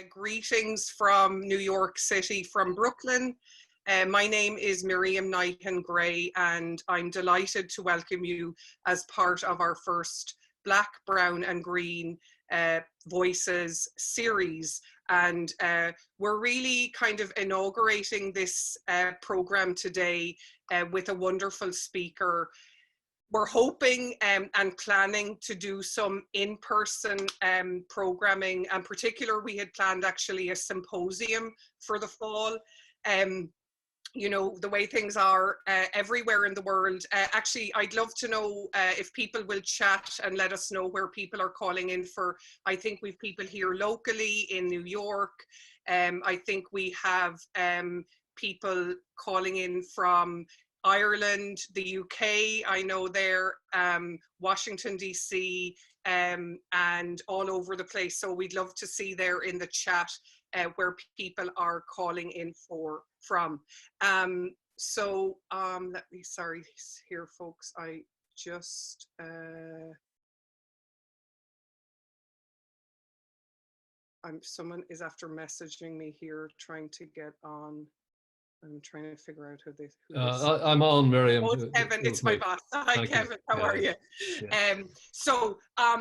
Greetings from New York City, from Brooklyn. My name is Miriam Nyhan Gray, and I'm delighted to welcome you as part of our first Black, Brown and Green Voices series. And we're really kind of inaugurating this program today with a wonderful speaker. We're hoping and planning to do some in-person programming. In particular, we had planned actually a symposium for the fall. You know, the way things are everywhere in the world. Actually, I'd love to know if people will chat and let us know where people are calling in for. I think we've people here locally in New York. I think we have people calling in from Ireland, the UK, I know there, Washington, DC, and all over the place. So we'd love to see there in the chat where people are calling in from. Let me, sorry here folks, I just, someone is after messaging me here trying to get on. I'm trying to figure out who this. I'm on, Miriam. Oh, it's Kevin, it's my boss. Hi, Kevin, how are you? Yeah.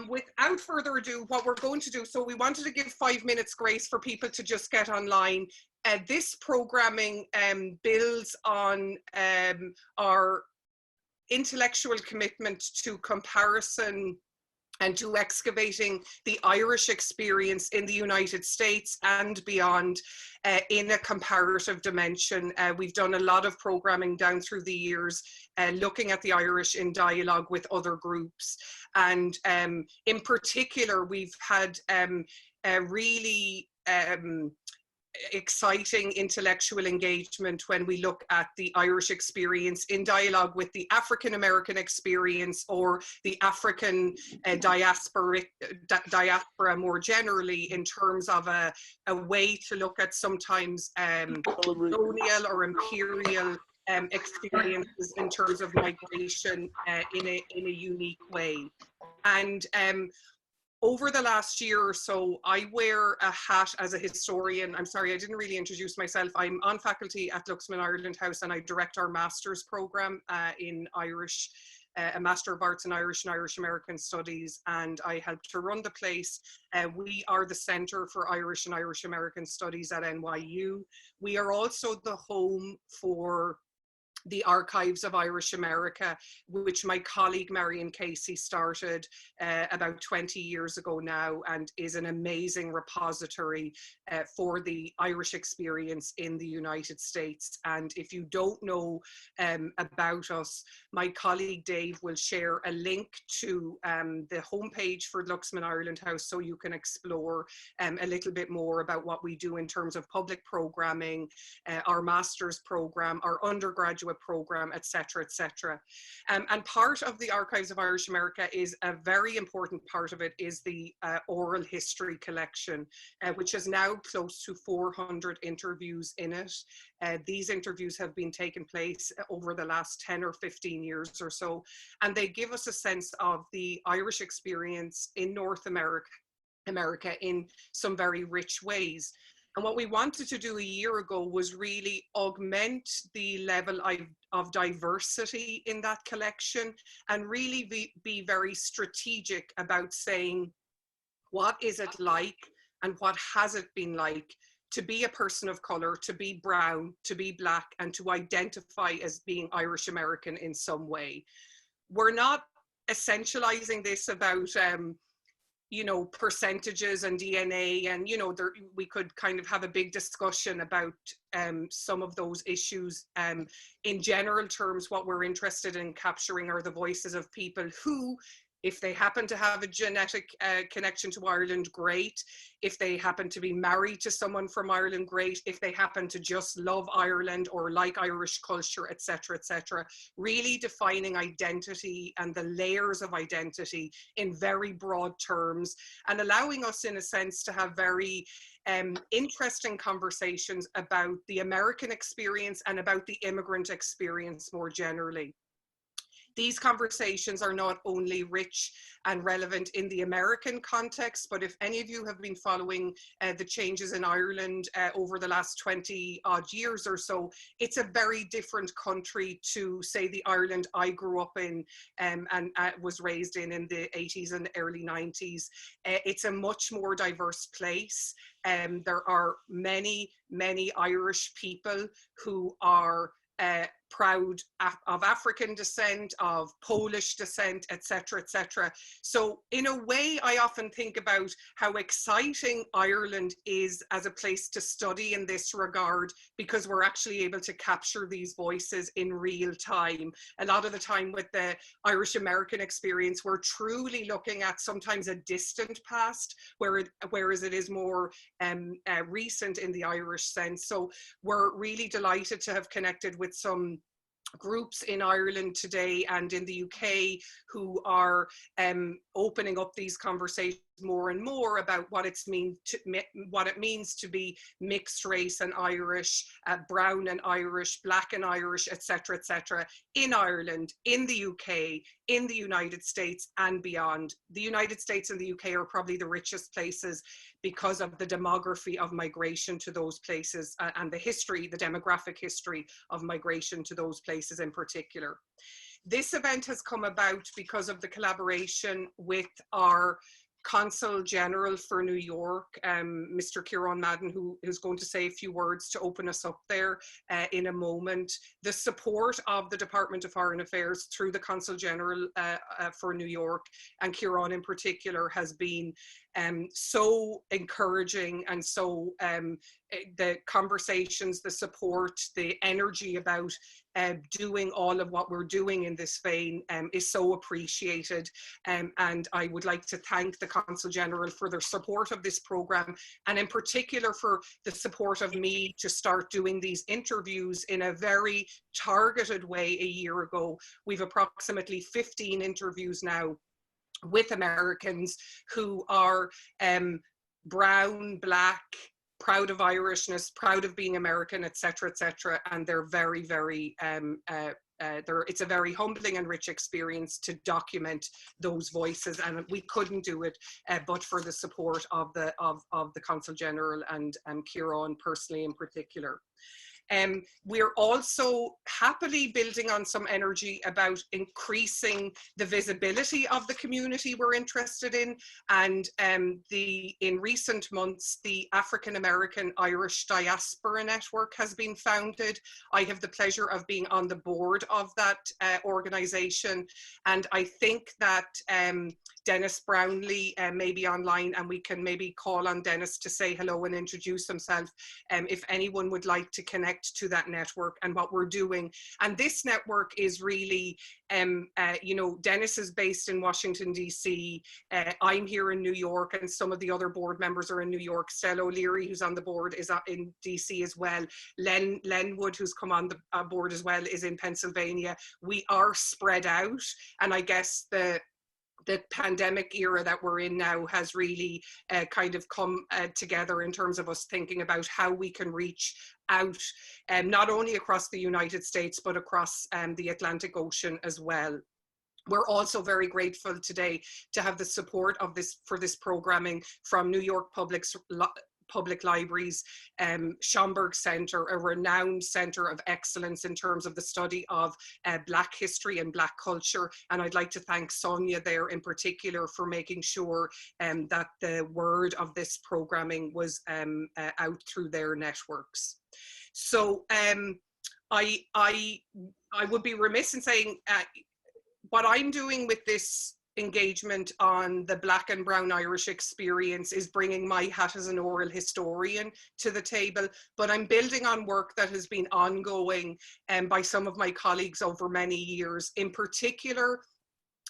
Without further ado, what we're going to do, so we wanted to give 5 minutes grace for people to just get online. This programming builds on our intellectual commitment to comparison and to excavating the Irish experience in the United States and beyond in a comparative dimension. We've done a lot of programming down through the years, looking at the Irish in dialogue with other groups. And in particular, we've had a really exciting intellectual engagement when we look at the Irish experience in dialogue with the African American experience or the African diaspora more generally, in terms of a way to look at sometimes colonial or imperial experiences in terms of migration in a unique way. And over the last year or so, I wear a hat as a historian. I'm sorry, I didn't really introduce myself. I'm on faculty at Luxman Ireland House, and I direct our master's program in Irish, a Master of Arts in Irish and Irish American Studies, and I help to run the place. We are the Center for Irish and Irish American Studies at NYU. We are also the home for the Archives of Irish America, which my colleague Marion Casey started about 20 years ago now, and is an amazing repository for the Irish experience in the United States. And if you don't know about us, my colleague Dave will share a link to the homepage for Luxman Ireland House, so you can explore a little bit more about what we do in terms of public programming, our master's program, our undergraduate program, etc., etc. And part of the Archives of Irish America is a very important part of it is the oral history collection, which has now close to 400 interviews in it. These interviews have been taking place over the last 10 or 15 years or so, and they give us a sense of the Irish experience in North America in some very rich ways. And what we wanted to do a year ago was really augment the level of diversity in that collection, and really be very strategic about saying, what is it like and what has it been like to be a person of color, to be brown, to be black, and to identify as being Irish American in some way. We're not essentializing this about you know, percentages and DNA, and you know, we could kind of have a big discussion about some of those issues. In general terms, what we're interested in capturing are the voices of people who, if they happen to have a genetic connection to Ireland, great. If they happen to be married to someone from Ireland, great. If they happen to just love Ireland or like Irish culture, etc., etc. Really defining identity and the layers of identity in very broad terms, and allowing us, in a sense, to have very interesting conversations about the American experience and about the immigrant experience more generally. These conversations are not only rich and relevant in the American context, but if any of you have been following the changes in Ireland over the last 20 odd years or so, it's a very different country to, say, the Ireland I grew up in and was raised in the 80s and early 90s. It's a much more diverse place. There are many, many Irish people who are proud of African descent, of Polish descent, etc., etc. So in a way, I often think about how exciting Ireland is as a place to study in this regard, because we're actually able to capture these voices in real time. A lot of the time with the Irish American experience, we're truly looking at sometimes a distant past, whereas it is more recent in the Irish sense. So we're really delighted to have connected with some groups in Ireland today and in the UK who are opening up these conversations more and more about what it means to be mixed race and Irish, brown and Irish, black and Irish, etc., etc., in Ireland, in the UK, in the United States and beyond. The United States and the UK are probably the richest places because of the demography of migration to those places and the history, the demographic history of migration to those places in particular. This event has come about because of the collaboration with our Consul General for New York, Mr. Ciarán Madden, who is going to say a few words to open us up there in a moment. The support of the Department of Foreign Affairs through the Consul General for New York, and Ciarán in particular, has been so encouraging, and so the conversations, the support, the energy about doing all of what we're doing in this vein is so appreciated. And I would like to thank the Consul General for their support of this program, and in particular for the support of me to start doing these interviews in a very targeted way a year ago. We've approximately 15 interviews now with Americans who are brown, black, proud of Irishness, proud of being American, etc., etc. And they're very, very, it's a very humbling and rich experience to document those voices, and we couldn't do it but for the support of the Consul General and Ciarán personally in particular. We're also happily building on some energy about increasing the visibility of the community we're interested in, and in recent months the African American Irish Diaspora Network has been founded. I have the pleasure of being on the board of that organization, and I think that Dennis Brownlee may be online, and we can maybe call on Dennis to say hello and introduce himself if anyone would like to connect to that network and what we're doing. And this network is really, you know, Dennis is based in Washington, D.C. I'm here in New York, and some of the other board members are in New York. Stella O'Leary, who's on the board, is in D.C. as well. Lenwood, who's come on the board as well, is in Pennsylvania. We are spread out, and I guess the pandemic era that we're in now has really kind of come together in terms of us thinking about how we can reach out, not only across the United States, but across the Atlantic Ocean as well. We're also very grateful today to have the support of for this programming from New York Public Libraries, Schomburg Center, a renowned center of excellence in terms of the study of Black history and Black culture. And I'd like to thank Sonia there in particular for making sure that the word of this programming was out through their networks. So I would be remiss in saying what I'm doing with this engagement on the Black and Brown Irish experience is bringing my hat as an oral historian to the table, but I'm building on work that has been ongoing by some of my colleagues over many years. In particular,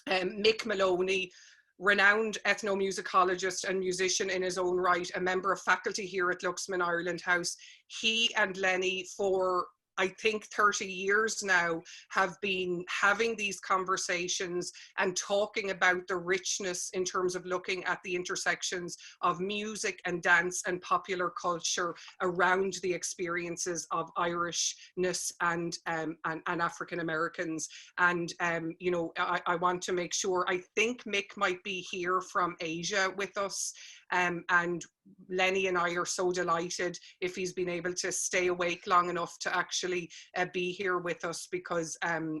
Mick Maloney, renowned ethnomusicologist and musician in his own right, a member of faculty here at Luxman Ireland House. He and Lenny, for I think 30 years now, have been having these conversations and talking about the richness in terms of looking at the intersections of music and dance and popular culture around the experiences of Irishness and African Americans. And you know, I want to make sure, I think Mick might be here from Asia with us, and Lenny and I are so delighted if he's been able to stay awake long enough to actually be here with us, because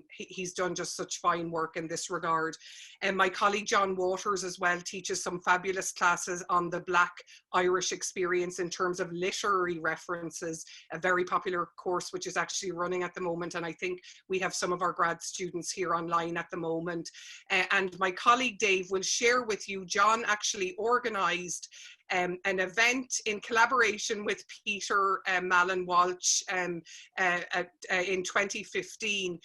he's done just such fine work in this regard. And my colleague John Waters as well teaches some fabulous classes on the Black Irish experience in terms of literary references, a very popular course which is actually running at the moment, and I think we have some of our grad students here online at the moment. And my colleague Dave will share with you, John actually organised an event in collaboration with Peter Malin Walsh in 2015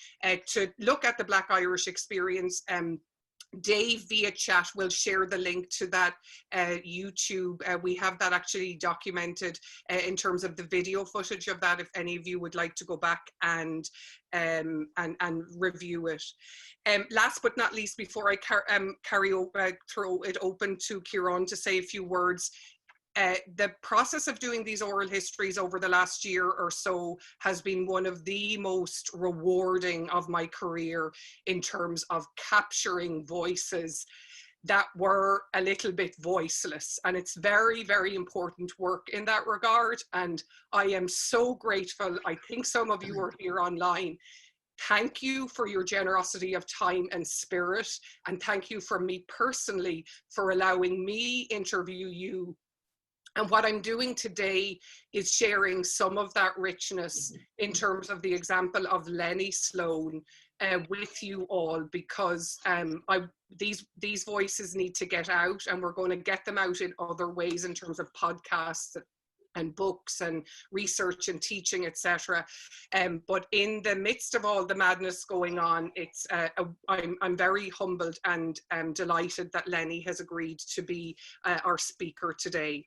to look at the Black Irish experience. Dave via chat will share the link to that YouTube. We have that actually documented in terms of the video footage of that, if any of you would like to go back and review it. Last but not least, before I throw it open to Kieran to say a few words, the process of doing these oral histories over the last year or so has been one of the most rewarding of my career in terms of capturing voices that were a little bit voiceless. And it's very, very important work in that regard. And I am so grateful. I think some of you are here online. Thank you for your generosity of time and spirit. And thank you from me personally for allowing me interview you. And what I'm doing today is sharing some of that richness in terms of the example of Lenny Sloan with you all, because these voices need to get out, and we're going to get them out in other ways in terms of podcasts and books and research and teaching, etc. But in the midst of all the madness going on, it's I'm very humbled and delighted that Lenny has agreed to be our speaker today.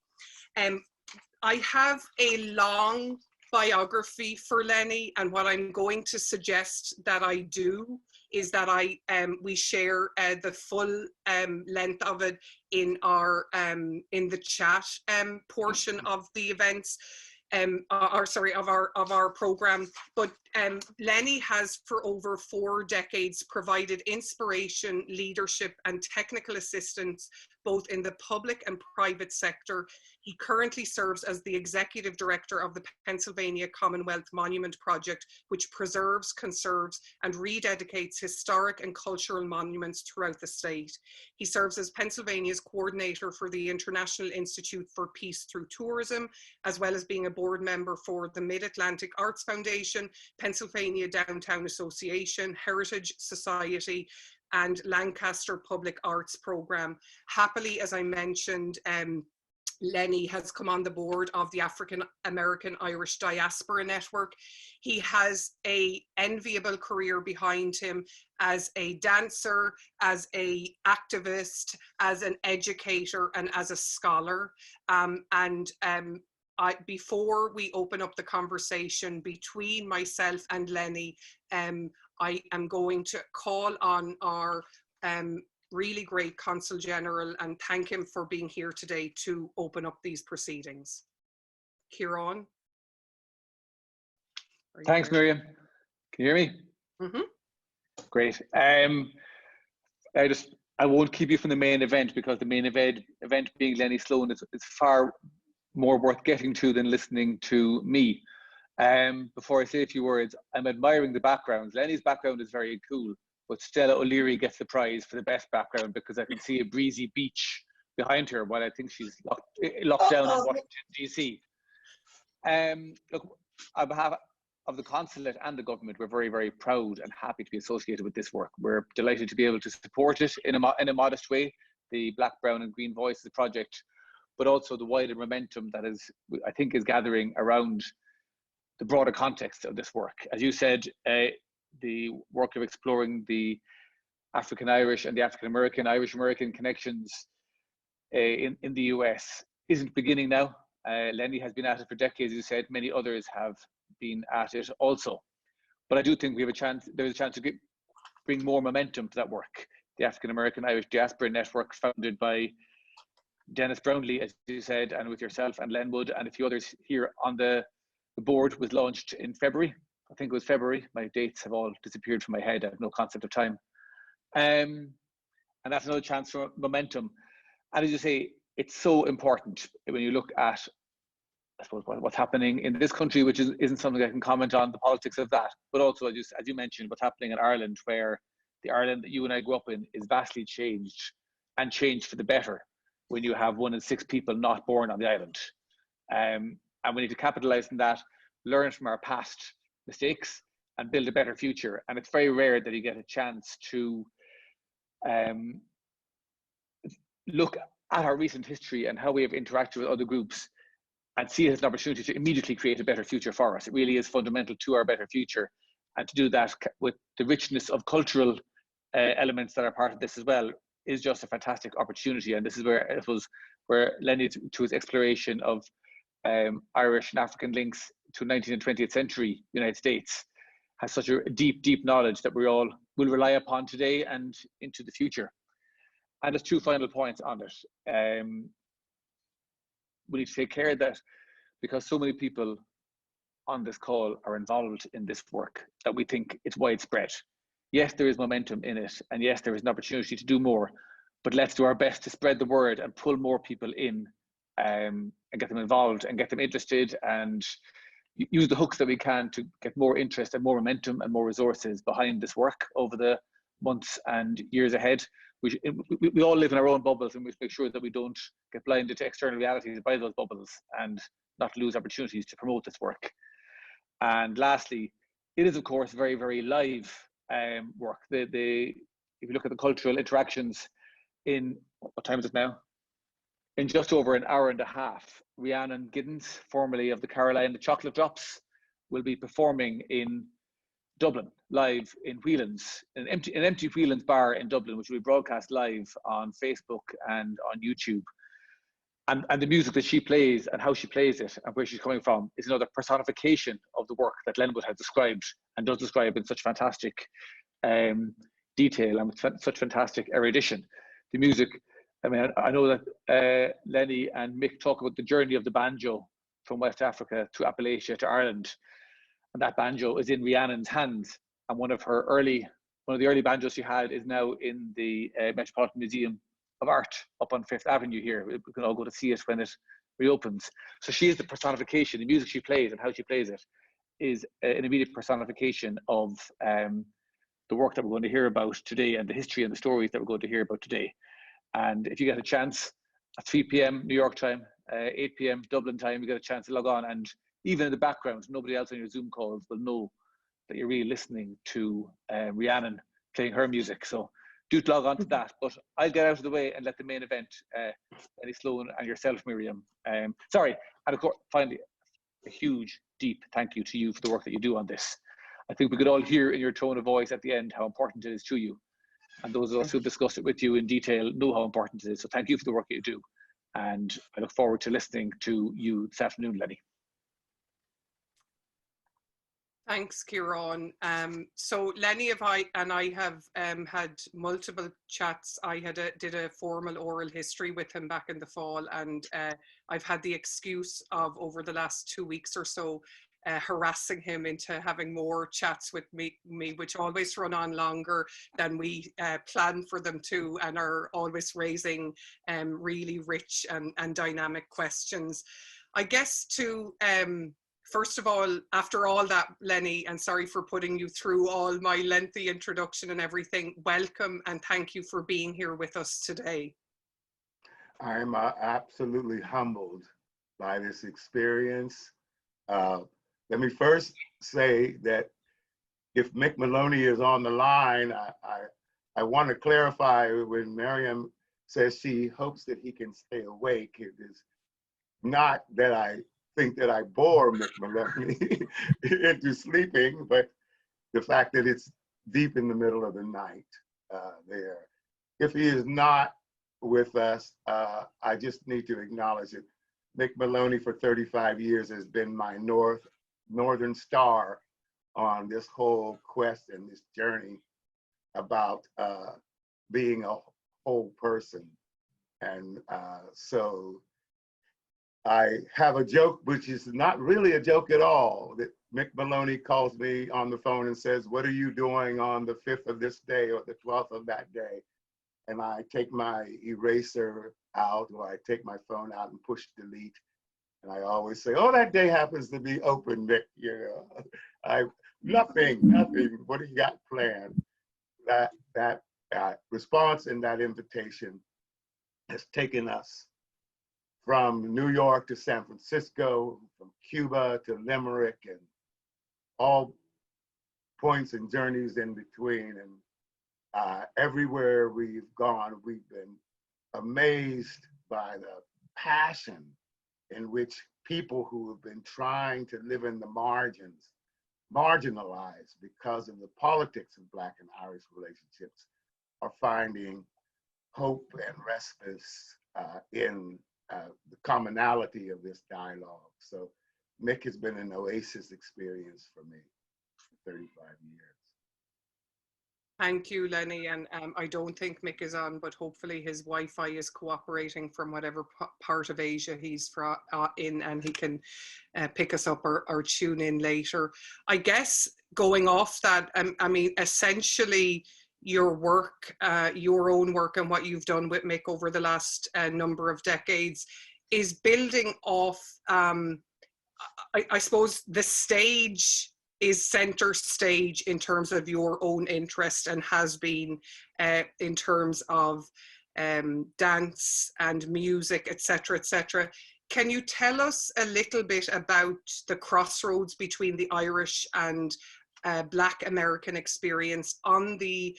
I have a long biography for Lenny, and what I'm going to suggest that I do is that we share the full length of it in our in the chat portion of the events. Of our program. But Lenny has for over 4 decades provided inspiration, leadership and technical assistance both in the public and private sector. He currently serves as the Executive Director of the Pennsylvania Commonwealth Monument Project, which preserves, conserves and rededicates historic and cultural monuments throughout the state. He serves as Pennsylvania's coordinator for the International Institute for Peace Through Tourism, as well as being a board member for the Mid-Atlantic Arts Foundation, Pennsylvania Downtown Association, Heritage Society, and Lancaster Public Arts Program. Happily, as I mentioned, Lenny has come on the board of the African American Irish Diaspora Network. He has an enviable career behind him as a dancer, as an activist, as an educator, and as a scholar. Before we open up the conversation between myself and Lenny, I am going to call on our really great Consul General and thank him for being here today to open up these proceedings. Kieran? Thanks, Miriam. Can you hear me? Mm-hmm. Great. I won't keep you from the main event, because the main event being Lenny Sloan is far more worth getting to than listening to me. Before I say a few words, I'm admiring the backgrounds. Lenny's background is very cool, but Stella O'Leary gets the prize for the best background because I can see a breezy beach behind her while I think she's locked down in Washington, D.C. Look, on behalf of the Consulate and the government, we're very, very proud and happy to be associated with this work. We're delighted to be able to support it in a modest way, the Black, Brown and Green Voices project, but also the wider momentum that I think is gathering around the broader context of this work. As you said, the work of exploring the African Irish and the African American, Irish American connections in the US isn't beginning now. Lenny has been at it for decades, as you said. Many others have been at it also. But I do think we have a chance, there's a chance to bring more momentum to that work. The African American Irish Diaspora Network, founded by Dennis Brownlee, as you said, and with yourself and Lenwood and a few others here on the board, was launched in February. I think it was February. My dates have all disappeared from my head. I have no concept of time. And that's another chance for momentum. And as you say, it's so important when you look at, I suppose, what's happening in this country, which isn't something I can comment on, the politics of that, but also, as you mentioned, what's happening in Ireland, where the Ireland that you and I grew up in is vastly changed, and changed for the better, when you have 1 in 6 people not born on the island. And we need to capitalize on that, learn from our past mistakes, and build a better future. And it's very rare that you get a chance to look at our recent history and how we have interacted with other groups and see it as an opportunity to immediately create a better future for us. It really is fundamental to our better future. And to do that with the richness of cultural elements that are part of this as well is just a fantastic opportunity. And this is where it was, where Lenny, to his exploration of Irish and African links to 19th and 20th century United States, has such a deep, deep knowledge that we all will rely upon today and into the future. And there's 2 final points on it. We need to take care that, because so many people on this call are involved in this work, that we think it's widespread. Yes, there is momentum in it, and yes, there is an opportunity to do more, but let's do our best to spread the word and pull more people in, and get them involved and get them interested, and use the hooks that we can to get more interest and more momentum and more resources behind this work over the months and years ahead. We all live in our own bubbles, and we make sure that we don't get blinded to external realities by those bubbles and not lose opportunities to promote this work. And lastly, it is of course very, very live work. If you look at the cultural interactions, in, what time is it now? In just over an hour and a half, Rhiannon Giddens, formerly of the Caroline the Chocolate Drops, will be performing in Dublin, live in Whelan's, an empty Whelan's bar in Dublin, which will be broadcast live on Facebook and on YouTube. And the music that she plays and how she plays it and where she's coming from is another personification of the work that Lenwood has described, and does describe in such fantastic detail and with such fantastic erudition. The music, I mean, I know that Lenny and Mick talk about the journey of the banjo from West Africa to Appalachia to Ireland. And that banjo is in Rhiannon's hands. And one of the early banjos she had is now in the Metropolitan Museum of Art up on Fifth Avenue here. We can all go to see it when it reopens. So she is the personification. The music she plays and how she plays it is an immediate personification of the work that we're going to hear about today, and the history and the stories that we're going to hear about today. And if you get a chance at 3 p.m. New York time, 8 p.m. Dublin time, you get a chance to log on, and even in the background, nobody else on your Zoom calls will know that you're really listening to Rhiannon playing her music. So do log on to that. But I'll get out of the way and let the main event, Lenny Sloan and yourself, Miriam. Sorry, and of course, finally, a huge, deep thank you to you for the work that you do on this. I think we could all hear in your tone of voice at the end how important it is to you. And those of us who've discussed it with you in detail know how important it is. So thank you for the work you do. And I look forward to listening to you this afternoon, Lenny. Thanks, Kieran. So Lenny and I have had multiple chats. I did a formal oral history with him back in the fall, and I've had the excuse of, over the last 2 weeks or so, harassing him into having more chats with me, which always run on longer than we plan for them to, and are always raising really rich and dynamic questions. I guess to first of all, after all that, Lenny, and sorry for putting you through all my lengthy introduction and everything, welcome and thank you for being here with us today. I'm absolutely humbled by this experience. Let me first say that if Mick Maloney is on the line, I want to clarify when Miriam says she hopes that he can stay awake. It is not that I think that I bore Mick Maloney into sleeping, but the fact that it's deep in the middle of the night there. If he is not with us, I just need to acknowledge it. Mick Maloney for 35 years has been my north northern star on this whole quest and this journey about being a whole person. And so I have a joke, which is not really a joke at all, that Mick Maloney calls me on the phone and says, "What are you doing on the 5th of this day or the 12th of that day?" And I take my eraser out, or I take my phone out and push delete. And I always say, "Oh, that day happens to be open, Mick. You know, nothing. What do you got planned?" That response and that invitation has taken us from New York to San Francisco, from Cuba to Limerick, and all points and journeys in between. And everywhere we've gone, we've been amazed by the passion in which people who have been trying to live in the margins, marginalized because of the politics of Black and Irish relationships, are finding hope and respite in the commonality of this dialogue. So Mick has been an oasis experience for me for 35 years. Thank you, Lenny. And I don't think Mick is on, but hopefully his Wi-Fi is cooperating from whatever part of Asia he's in, and he can pick us up or tune in later. I guess going off that, I mean, essentially your work, your own work and what you've done with Mick over the last number of decades is building off, I suppose the stage is center stage in terms of your own interest, and has been in terms of dance and music, etc., etc. Can you tell us a little bit about the crossroads between the Irish and Black American experience on the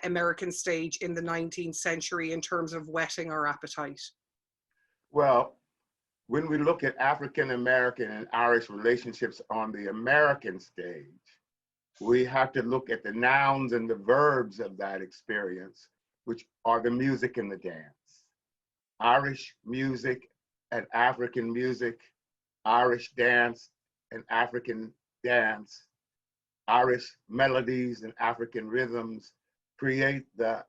American stage in the 19th century in terms of whetting our appetite? Well, when we look at African American and Irish relationships on the American stage, we have to look at the nouns and the verbs of that experience, which are the music and the dance. Irish music and African music, Irish dance and African dance, Irish melodies and African rhythms create the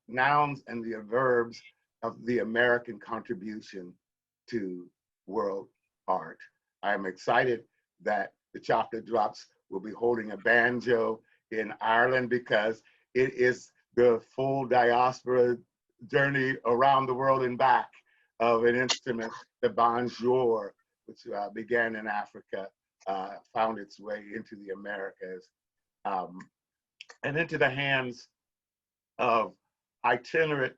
nouns and the verbs of the American contribution to world art. I am excited that the Chocolate Drops will be holding a banjo in Ireland, because it is the full diaspora journey around the world and back of an instrument, the banjo, which began in Africa, found its way into the Americas, and into the hands of itinerant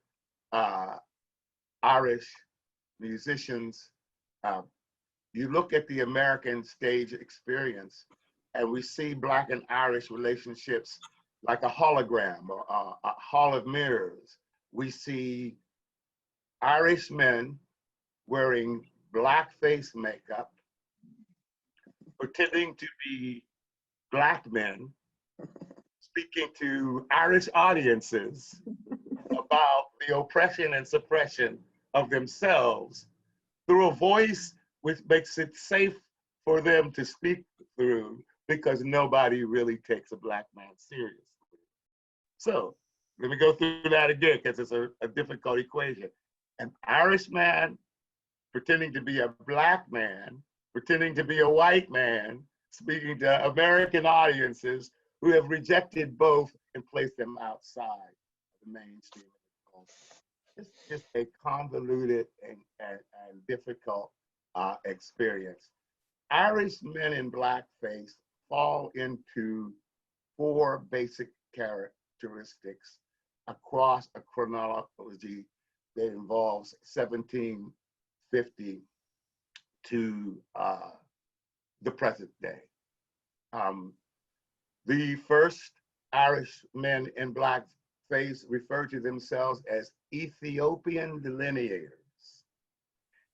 Irish musicians. You look at the American stage experience, and we see Black and Irish relationships like a hologram or a hall of mirrors. We see Irish men wearing Black face makeup, pretending to be Black men, speaking to Irish audiences about the oppression and suppression of themselves through a voice which makes it safe for them to speak through, because nobody really takes a Black man seriously. So let me go through that again, because it's a difficult equation. An Irish man pretending to be a Black man, pretending to be a white man, speaking to American audiences who have rejected both and placed them outside the mainstream of the culture. It's just a convoluted and difficult experience. Irish men in blackface fall into 4 basic characteristics across a chronology that involves 1750 to the present day. The first Irish men in blackface refer to themselves as Ethiopian delineators.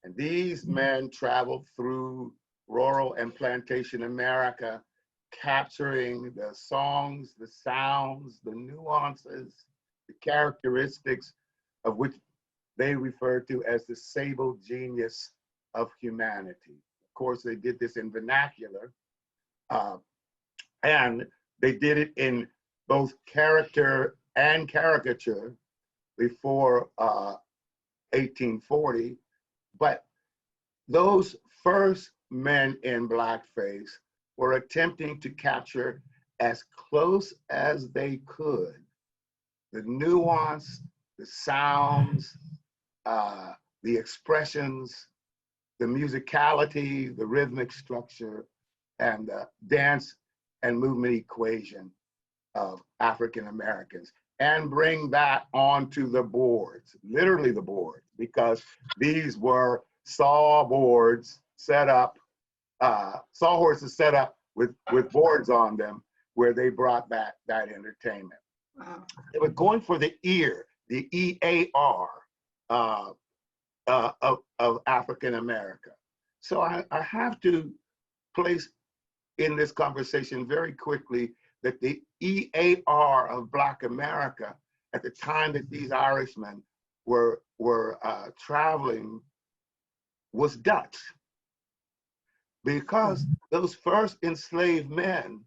And these men traveled through rural and plantation America, capturing the songs, the sounds, the nuances, the characteristics of which they refer to as the sable genius of humanity. Of course, they did this in vernacular, And they did it in both character and caricature before 1840. But those first men in blackface were attempting to capture as close as they could the nuance, the sounds, the expressions, the musicality, the rhythmic structure, and the dance and movement equation of African Americans, and bring that onto the boards, literally the boards, because these were saw boards set up, sawhorses set up with boards on them, where they brought that entertainment. Wow. They were going for the ear, the EAR of African America. So I have to place in this conversation very quickly that the EAR of Black America at the time that these Irishmen were traveling was Dutch, because those first enslaved men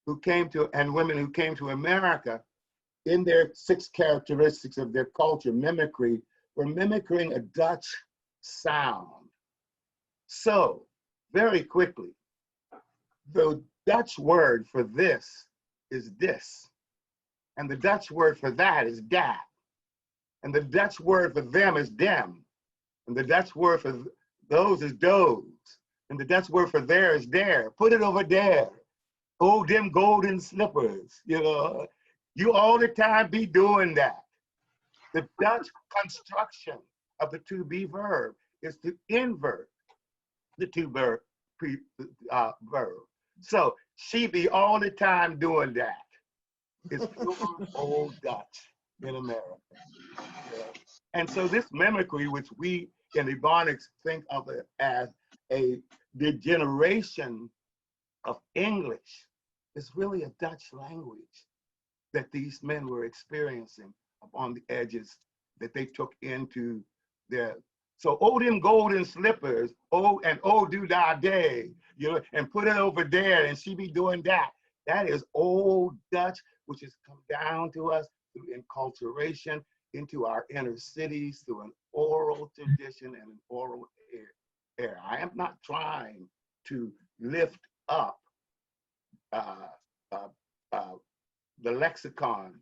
who came to, and women who came to America, in their 6 characteristics of their culture, mimicry, were mimicking a Dutch sound. So, very quickly, the Dutch word for this is this, and the Dutch word for that is dat, and the Dutch word for them is dem, and the Dutch word for those is those, and the Dutch word for there is there. Put it over there. Oh, them golden slippers, you know. You all the time be doing that. The Dutch construction of the to be verb is to invert the to verb. So she be all the time doing that. It's pure old Dutch in America. Yeah. And so this mimicry, which we in Ebonics think of it as a degeneration of English, is really a Dutch language that these men were experiencing upon the edges that they took into their, so oh them golden slippers, oh and oh do da day, you know, and put it over there and she be doing that. That is old Dutch, which has come down to us through enculturation into our inner cities, through an oral tradition and an oral air. I am not trying to lift up the lexicon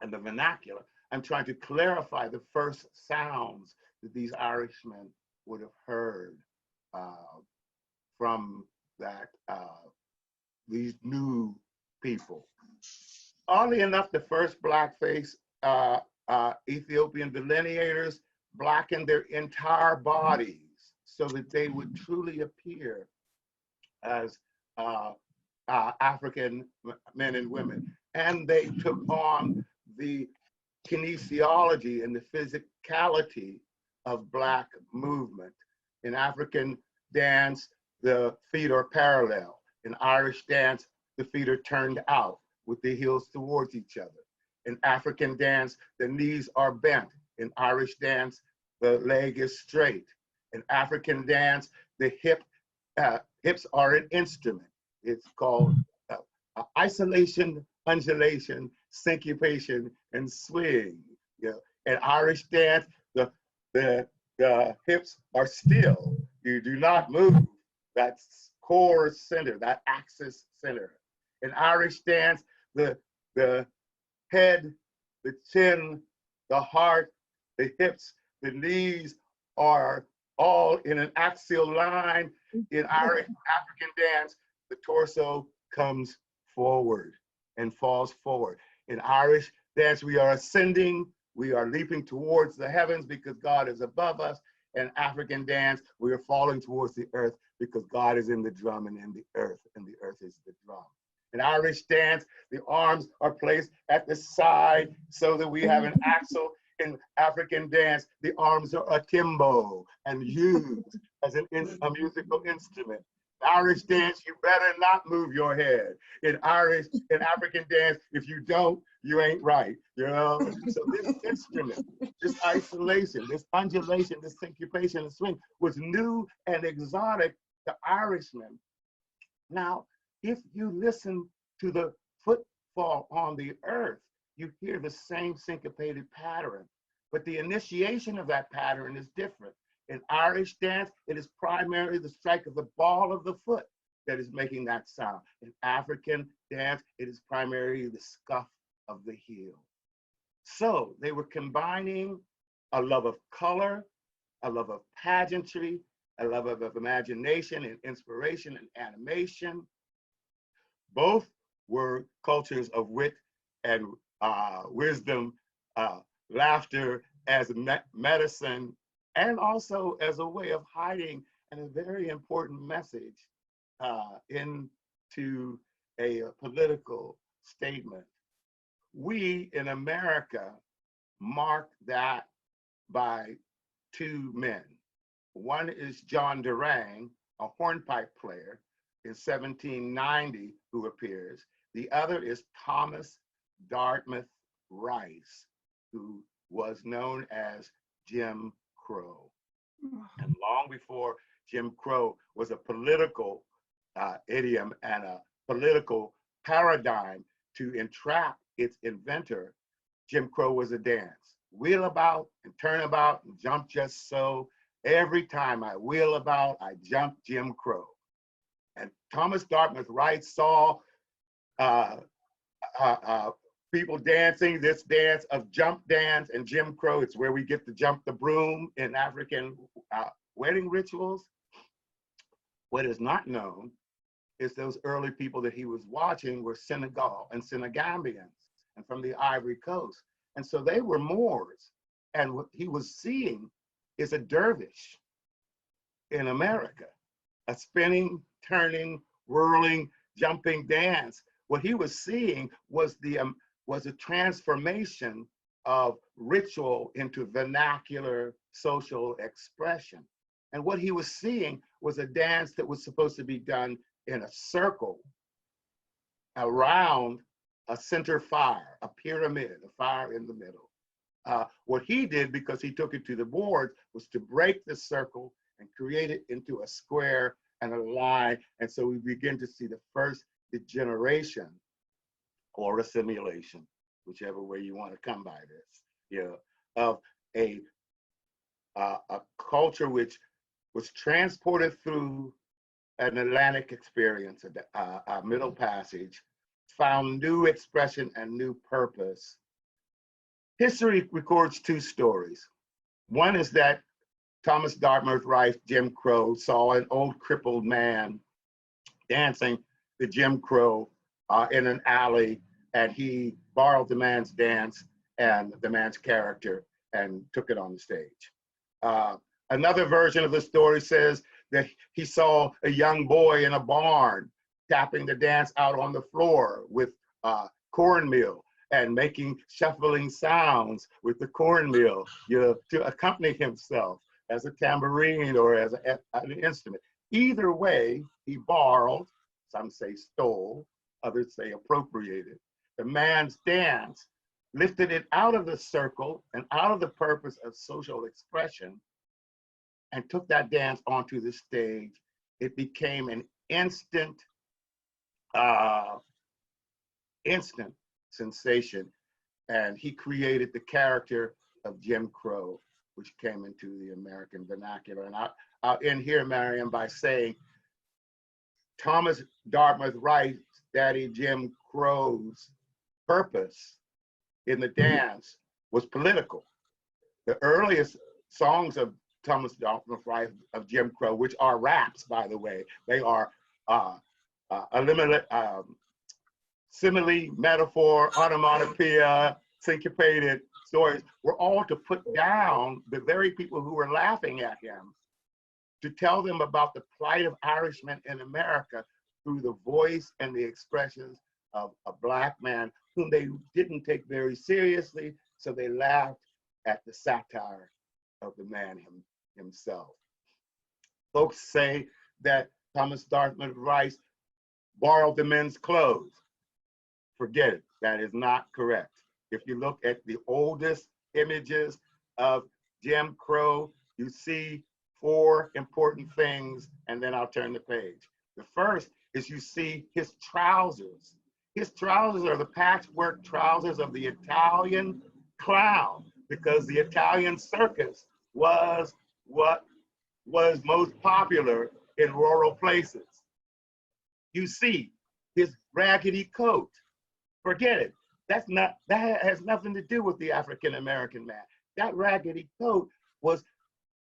and the vernacular. I'm trying to clarify the first sounds that these Irishmen would have heard from that these new people. Oddly enough, the first blackface Ethiopian delineators blackened their entire bodies so that they would truly appear as African men and women. And they took on the kinesiology and the physicality of Black movement. In African dance, the feet are parallel. In Irish dance, the feet are turned out with the heels towards each other. In African dance, the knees are bent. In Irish dance, the leg is straight. In African dance, the hips are an instrument. It's called isolation, undulation, syncopation, and swing. You know, in Irish dance, the hips are still. You do not move. That's core center, that axis center. In Irish dance, the head, the chin, the heart, the hips, the knees are all in an axial line. In Irish African dance, the torso comes forward and falls forward. In Irish dance, we are ascending, we are leaping towards the heavens because God is above us. In African dance, we are falling towards the earth because God is in the drum and in the earth, and the earth is the drum. In Irish dance, the arms are placed at the side so that we have an axle. In African dance, the arms are akimbo and used as a musical instrument. In Irish dance, you better not move your head. In African dance, if you don't, you ain't right, you know? So this instrument, this isolation, this undulation, this syncopation and swing was new and exotic to Irishmen. Now, if you listen to the footfall on the earth, you hear the same syncopated pattern. But the initiation of that pattern is different. In Irish dance, it is primarily the strike of the ball of the foot that is making that sound. In African dance, it is primarily the scuff of the heel. So they were combining a love of color, a love of pageantry, a love of imagination and inspiration and animation. Both were cultures of wit and wisdom, laughter as medicine, and also as a way of hiding and a very important message into a political statement. We in America mark that by two men. One is John Durang, a hornpipe player in 1790 who appears. The other is Thomas Dartmouth Rice, who was known as Jim Crow. And long before Jim Crow was a political idiom and a political paradigm to entrap its inventor, Jim Crow was a dance. Wheel about and turn about and jump just so. Every time I wheel about, I jump Jim Crow. And Thomas Dartmouth Rice saw people dancing this dance of jump dance and Jim Crow. It's where we get to jump the broom in African wedding rituals. What is not known is those early people that he was watching were Senegal and Senegambians and from the Ivory Coast. And so they were Moors. And what he was seeing is a dervish in America, a spinning, turning, whirling, jumping dance. What he was seeing was a transformation of ritual into vernacular social expression. And what he was seeing was a dance that was supposed to be done in a circle around a center fire, a pyramid, a fire in the middle. What he did, because he took it to the board, was to break the circle and create it into a square and a line. And so we begin to see the first degeneration or assimilation, whichever way you want to come by this, of a culture which was transported through an Atlantic experience, a Middle Passage, found new expression and new purpose. History records two stories. One is that Thomas Dartmouth Rice, Jim Crow, saw an old crippled man dancing the Jim Crow in an alley, and he borrowed the man's dance and the man's character and took it on the stage. Another version of the story says that he saw a young boy in a barn tapping the dance out on the floor with cornmeal and making shuffling sounds with the cornmeal, to accompany himself as a tambourine or as an instrument. Either way, he borrowed, some say stole, others say appropriated, the man's dance, lifted it out of the circle and out of the purpose of social expression, and took that dance onto the stage. It became an instant sensation. And he created the character of Jim Crow, which came into the American vernacular. And I'll end here, Miriam, by saying Thomas Dartmouth Rice, Daddy Jim Crow's purpose in the dance was political. The earliest songs of Thomas Dartmouth Rice of Jim Crow, which are raps, by the way, they are simile, metaphor, onomatopoeia, syncopated stories, were all to put down the very people who were laughing at him, to tell them about the plight of Irishmen in America through the voice and the expressions of a Black man whom they didn't take very seriously, so they laughed at the satire of the man himself. Folks say that Thomas Dartmouth Rice borrowed the men's clothes. Forget it, that is not correct. If you look at the oldest images of Jim Crow, you see four important things, and then I'll turn the page. The first is you see his trousers. His trousers are the patchwork trousers of the Italian clown, because the Italian circus was what was most popular in rural places. You see his raggedy coat. Forget it. That has nothing to do with the African American man. That raggedy coat was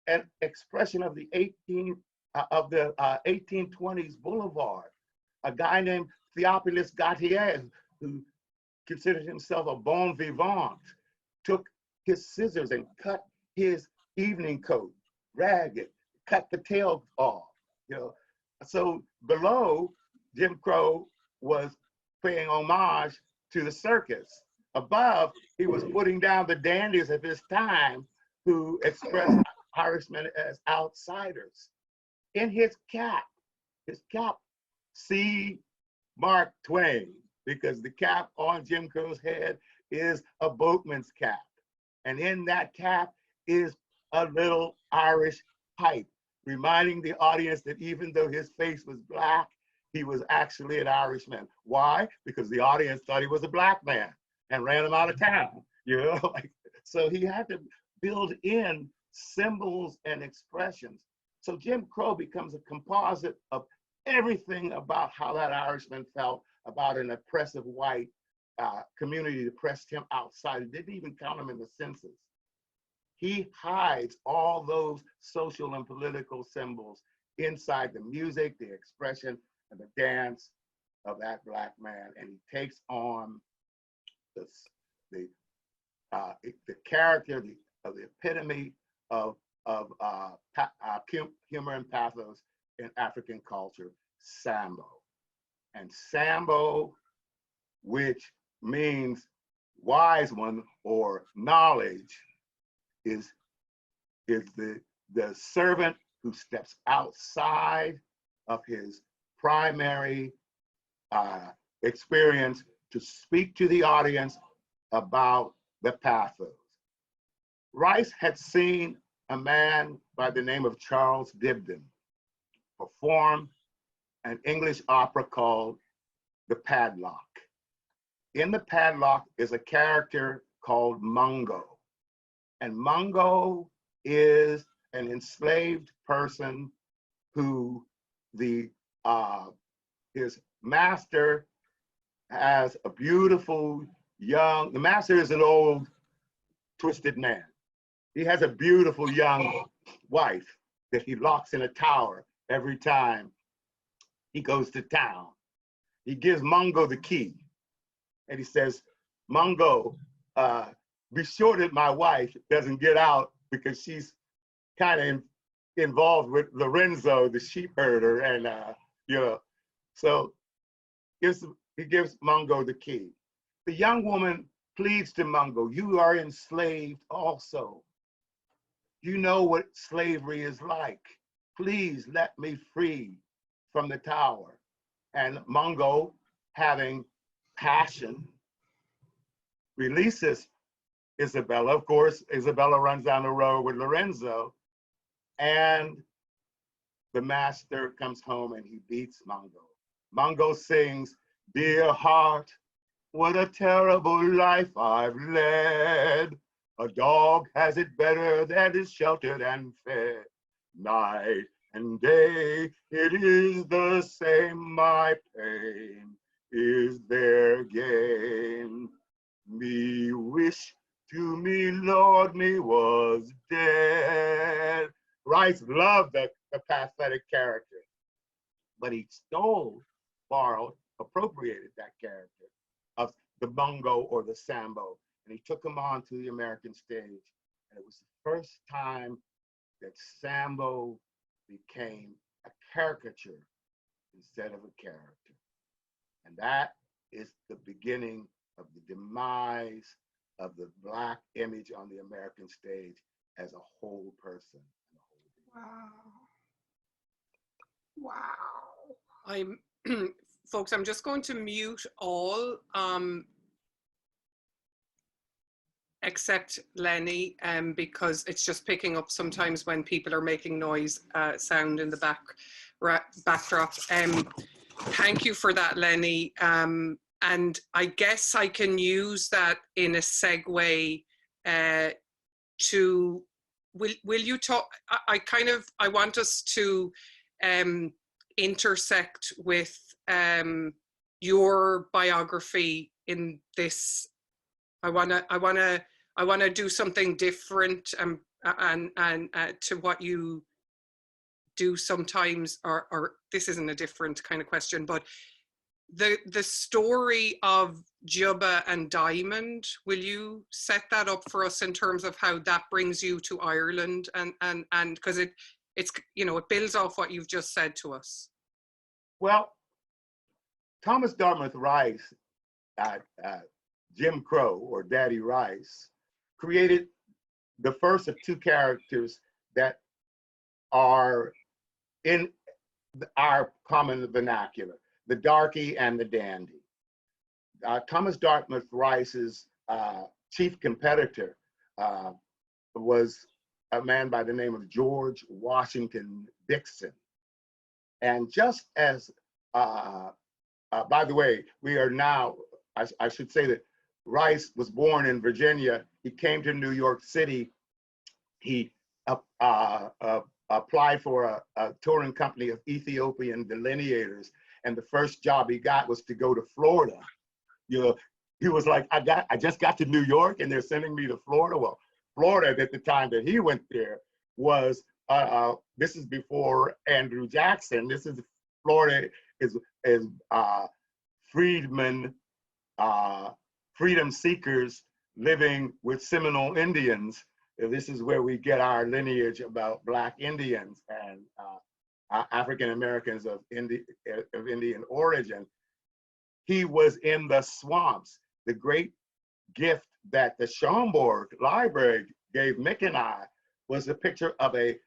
an expression of the 1820s boulevard. A guy named Theophilus Gautier, who considered himself a bon vivant, took his scissors and cut his evening coat ragged, cut the tail off. You know, so below, Jim Crow was paying homage to the circus. Above, he was putting down the dandies of his time who expressed Irishmen as outsiders. In his cap, see Mark Twain, because the cap on Jim Crow's head is a boatman's cap. And in that cap is a little Irish pipe, reminding the audience that even though his face was black, he was actually an Irishman. Why? Because the audience thought he was a black man and ran him out of town. You know, like, so he had to build in symbols and expressions. So Jim Crow becomes a composite of everything about how that Irishman felt about an oppressive white community that pressed him outside. It didn't even count him in the census. He hides all those social and political symbols inside the music, the expression, and the dance of that black man, and he takes on the character, the epitome of humor and pathos in African culture, Sambo. And Sambo, which means wise one or knowledge, is the servant who steps outside of his primary experience to speak to the audience about the pathos. Rice had seen a man by the name of Charles Dibdin perform an English opera called The Padlock. In The Padlock is a character called Mungo. And Mungo is an enslaved person who his master has a beautiful young, the master is an old twisted man. He has a beautiful young wife that he locks in a tower every time he goes to town. He gives Mungo the key and he says, Mungo, be sure that my wife doesn't get out because she's kind of involved with Lorenzo, the sheep herder, and you know, so he gives Mungo the key. The young woman pleads to Mungo, you are enslaved also. You know what slavery is like. Please let me free from the tower. And Mungo, having passion, releases Isabella. Of course, Isabella runs down the road with Lorenzo, and the master comes home and he beats Mungo. Mungo sings, dear heart, what a terrible life I've led. A dog has it better that is sheltered and fed. Night and day, it is the same, my pain is their gain. Me wish to me, Lord, me was dead. Rice loved the pathetic character, but he stole, borrowed, appropriated that character of the Mungo or the Sambo, and he took him on to the American stage. And it was the first time that Sambo became a caricature instead of a character. And that is the beginning of the demise of the Black image on the American stage as a whole person. Wow. Wow. Folks, I'm just going to mute all except Lenny, because it's just picking up sometimes when people are making noise, sound in the backdrop. Thank you for that, Lenny. And I guess I can use that in a segue to, will you talk, I want us to intersect with your biography in this. I wanna do something different and to what you do sometimes, or this isn't a different kind of question, but the story of Juba and Diamond, will you set that up for us in terms of how that brings you to Ireland, and because it's, you know, it builds off what you've just said to us. Well, Thomas Dartmouth Rice, Jim Crow, or Daddy Rice, created the first of two characters that are in our common vernacular, the darky and the dandy. Thomas Dartmouth Rice's chief competitor was a man by the name of George Washington Dixon. And just as, by the way, we are now, I should say that Rice was born in Virginia. He came to New York City. He applied for a touring company of Ethiopian delineators, and the first job he got was to go to Florida. You know, he was like, I just got to New York and they're sending me to Florida. Well, Florida at the time that he went there was, this is before Andrew Jackson. This is, Florida is freedmen, freedom seekers living with Seminole Indians. This is where we get our lineage about Black Indians and African Americans of Indian origin. He was in the swamps. The great gift that the Schomburg Library gave Mick and I was a picture of a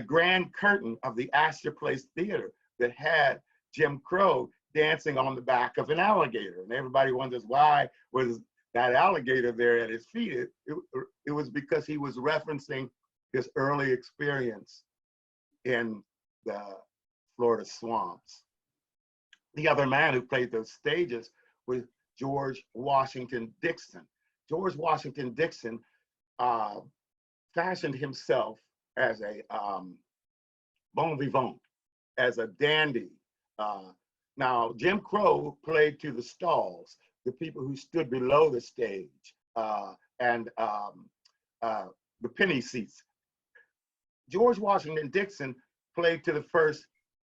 grand curtain of the Astor Place Theater that had Jim Crow dancing on the back of an alligator. And everybody wonders why was that alligator there at his feet. It was because he was referencing his early experience in the Florida swamps. The other man who played those stages was George Washington Dixon. George Washington Dixon fashioned himself as a bon vivant, as a dandy. Now, Jim Crow played to the stalls, the people who stood below the stage, and the penny seats. George Washington Dixon played to the first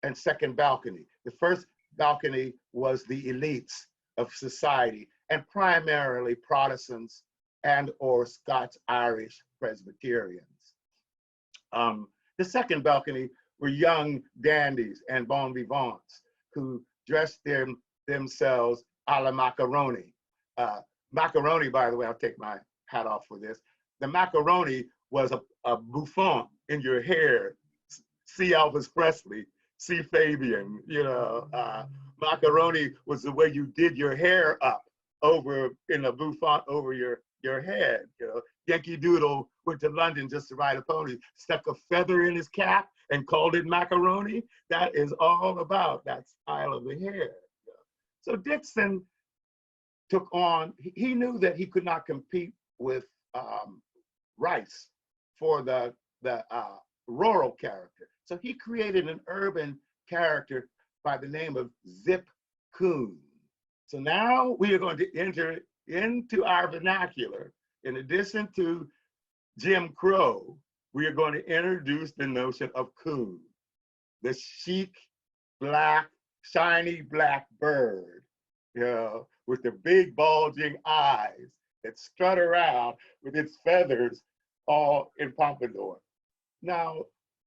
and second balcony. The first balcony was the elites of society, and primarily Protestants and or Scots-Irish Presbyterians. The second balcony were young dandies and bon vivants who dressed themselves a la macaroni. Macaroni, by the way, I'll take my hat off for this. The macaroni was a bouffant in your hair. See Elvis Presley, see Fabian, you know. Macaroni was the way you did your hair up over in a bouffant over your head, you know. Yankee Doodle went to London just to ride a pony, stuck a feather in his cap and called it macaroni. That is all about that style of the hair. So Dixon took on, he knew that he could not compete with Rice for the rural character. So he created an urban character by the name of Zip Coon. So now we are going to enter into our vernacular. In addition to Jim Crow, we are going to introduce the notion of coon, the chic, black, shiny black bird, you know, with the big bulging eyes that strut around with its feathers all in pompadour. Now,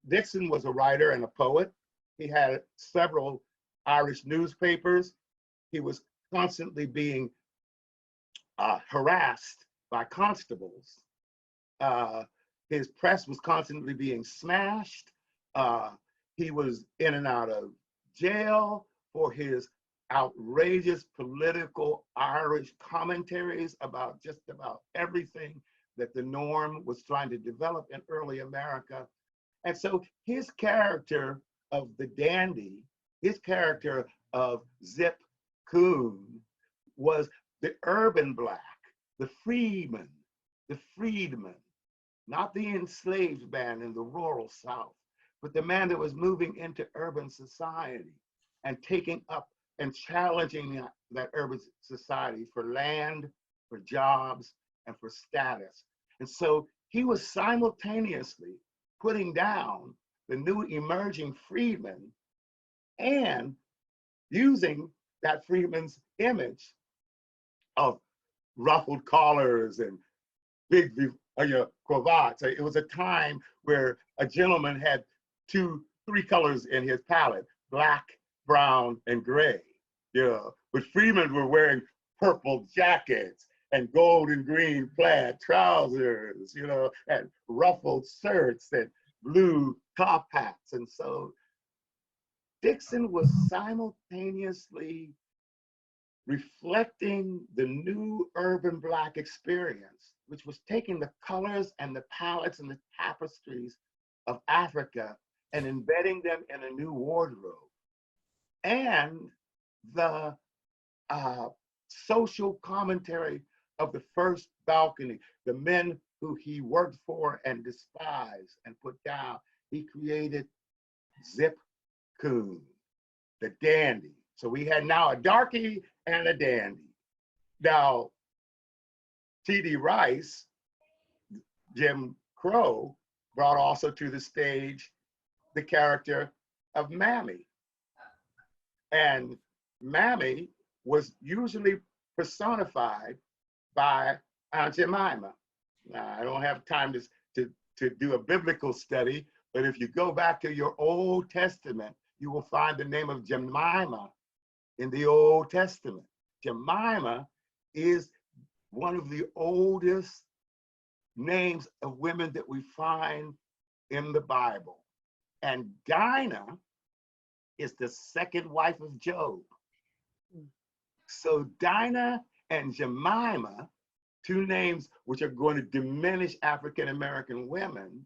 Dixon was a writer and a poet. He had several Irish newspapers. He was constantly being harassed by constables. His press was constantly being smashed. He was in and out of jail for his outrageous political Irish commentaries about just about everything that the norm was trying to develop in early America. And so his character of the dandy, his character of Zip Coon was the urban Black, the freedman, not the enslaved man in the rural South, but the man that was moving into urban society and taking up and challenging that urban society for land, for jobs, and for status. And so he was simultaneously putting down the new emerging freedman and using that freedman's image of ruffled collars and big cravats. It was a time where a gentleman had three colors in his palette: black, brown, and gray. But freedmen were wearing purple jackets and gold and green plaid trousers, and ruffled shirts and blue top hats. And so Dixon was simultaneously reflecting the new urban Black experience, which was taking the colors and the palettes and the tapestries of Africa and embedding them in a new wardrobe. And the social commentary of the first balcony, the men who he worked for and despised and put down. He created Zip Coon, the dandy. So we had now a darky and a dandy. Now, T.D. Rice, Jim Crow, brought also to the stage the character of Mammy. And Mammy was usually personified by Aunt Jemima. Now, I don't have time to do a biblical study, but if you go back to your Old Testament, you will find the name of Jemima in the Old Testament. Jemima is one of the oldest names of women that we find in the Bible. And Dinah is the second wife of Job. So Dinah and Jemima, two names which are going to diminish African-American women,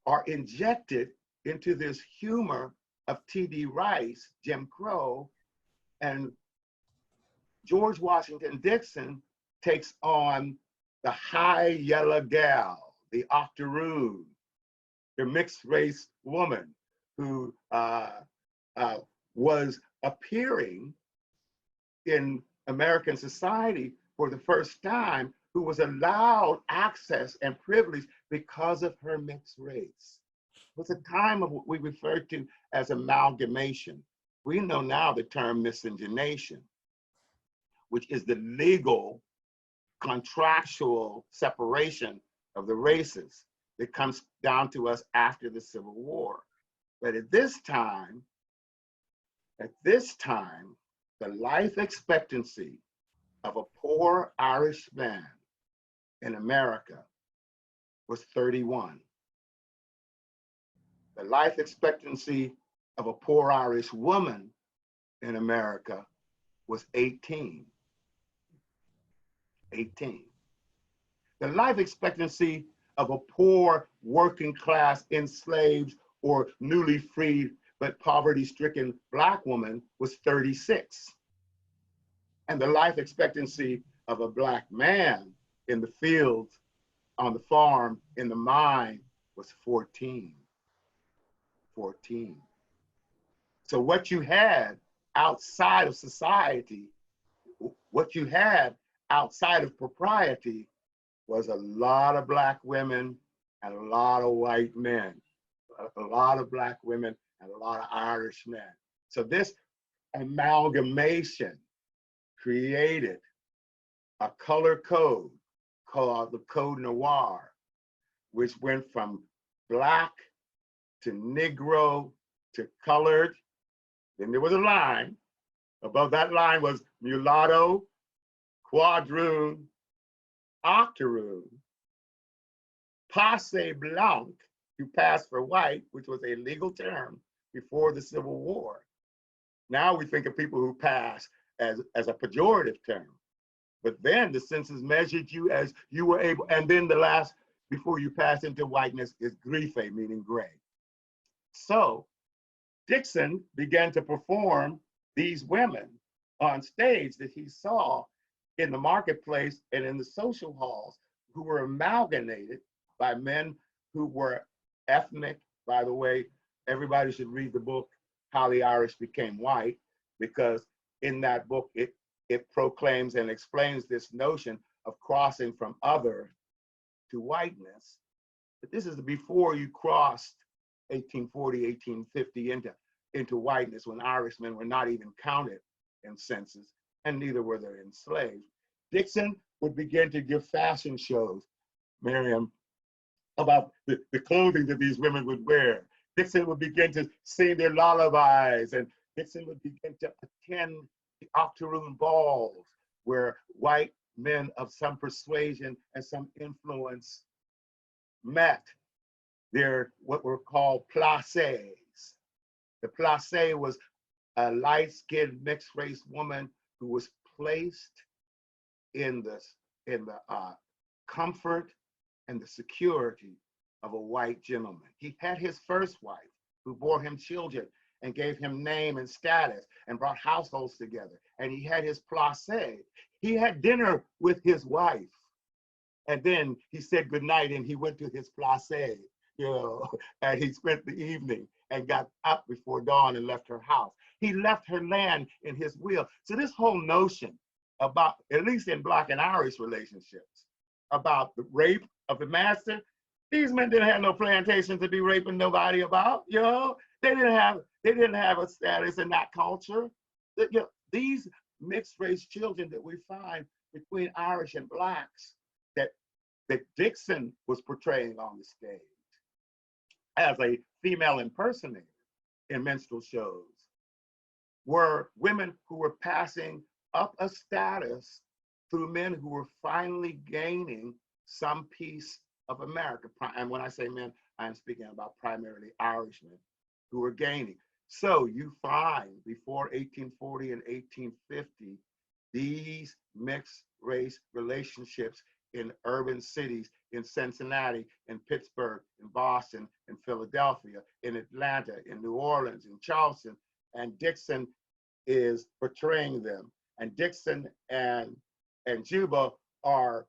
are injected into this humor of T.D. Rice, Jim Crow, and George Washington Dixon takes on the high yellow gal, the octoroon, the mixed race woman who was appearing in American society for the first time, who was allowed access and privilege because of her mixed race. It was a time of what we refer to as amalgamation. We know now the term miscegenation, which is the legal contractual separation of the races that comes down to us after the Civil War. But at this time, the life expectancy of a poor Irish man in America was 31. The life expectancy of a poor Irish woman in America was 18. 18. The life expectancy of a poor working class enslaved or newly freed but poverty-stricken Black woman was 36. And the life expectancy of a Black man in the fields, on the farm, in the mine was 14. 14. So what you had outside of society, what you had outside of propriety was a lot of Black women and a lot of white men, a lot of Black women and a lot of Irish men. So this amalgamation created a color code called the Code Noir, which went from Black to Negro to colored. Then there was a line. Above that line was mulatto, quadroon, octoroon, passe blanc, who passed for white, which was a legal term before the Civil War. Now we think of people who pass as a pejorative term. But then the census measured you as you were able, and then the last, before you pass into whiteness, is grife, meaning gray. So Dixon began to perform these women on stage that he saw in the marketplace and in the social halls, who were amalgamated by men who were ethnic. By the way, everybody should read the book, How the Irish Became White, because in that book, it proclaims and explains this notion of crossing from other to whiteness. But this is before you crossed 1840, 1850 into whiteness, when Irishmen were not even counted in census, and neither were they enslaved. Dixon would begin to give fashion shows, Miriam, about the clothing that these women would wear. Dixon would begin to sing their lullabies, and Dixon would begin to attend the octoroon balls, where white men of some persuasion and some influence met their what were called placés. The placé was a light-skinned mixed race woman who was placed in the comfort and the security of a white gentleman. He had his first wife, who bore him children and gave him name and status and brought households together. And he had his placé. He had dinner with his wife. And then he said goodnight and he went to his placé, and he spent the evening and got up before dawn and left her house. He left her land in his will. So this whole notion about, at least in Black and Irish relationships, about the rape of the master, these men didn't have no plantation to be raping nobody about, They didn't have a status in that culture. These mixed race children that we find between Irish and Blacks that Dixon was portraying on the stage as a female impersonator in minstrel shows were women who were passing up a status through men who were finally gaining some piece of America. And when I say men, I'm speaking about primarily Irishmen who were gaining. So you find before 1840 and 1850, these mixed race relationships in urban cities, in Cincinnati, in Pittsburgh, in Boston, in Philadelphia, in Atlanta, in New Orleans, in Charleston, and Dixon is portraying them. And Dixon and Juba are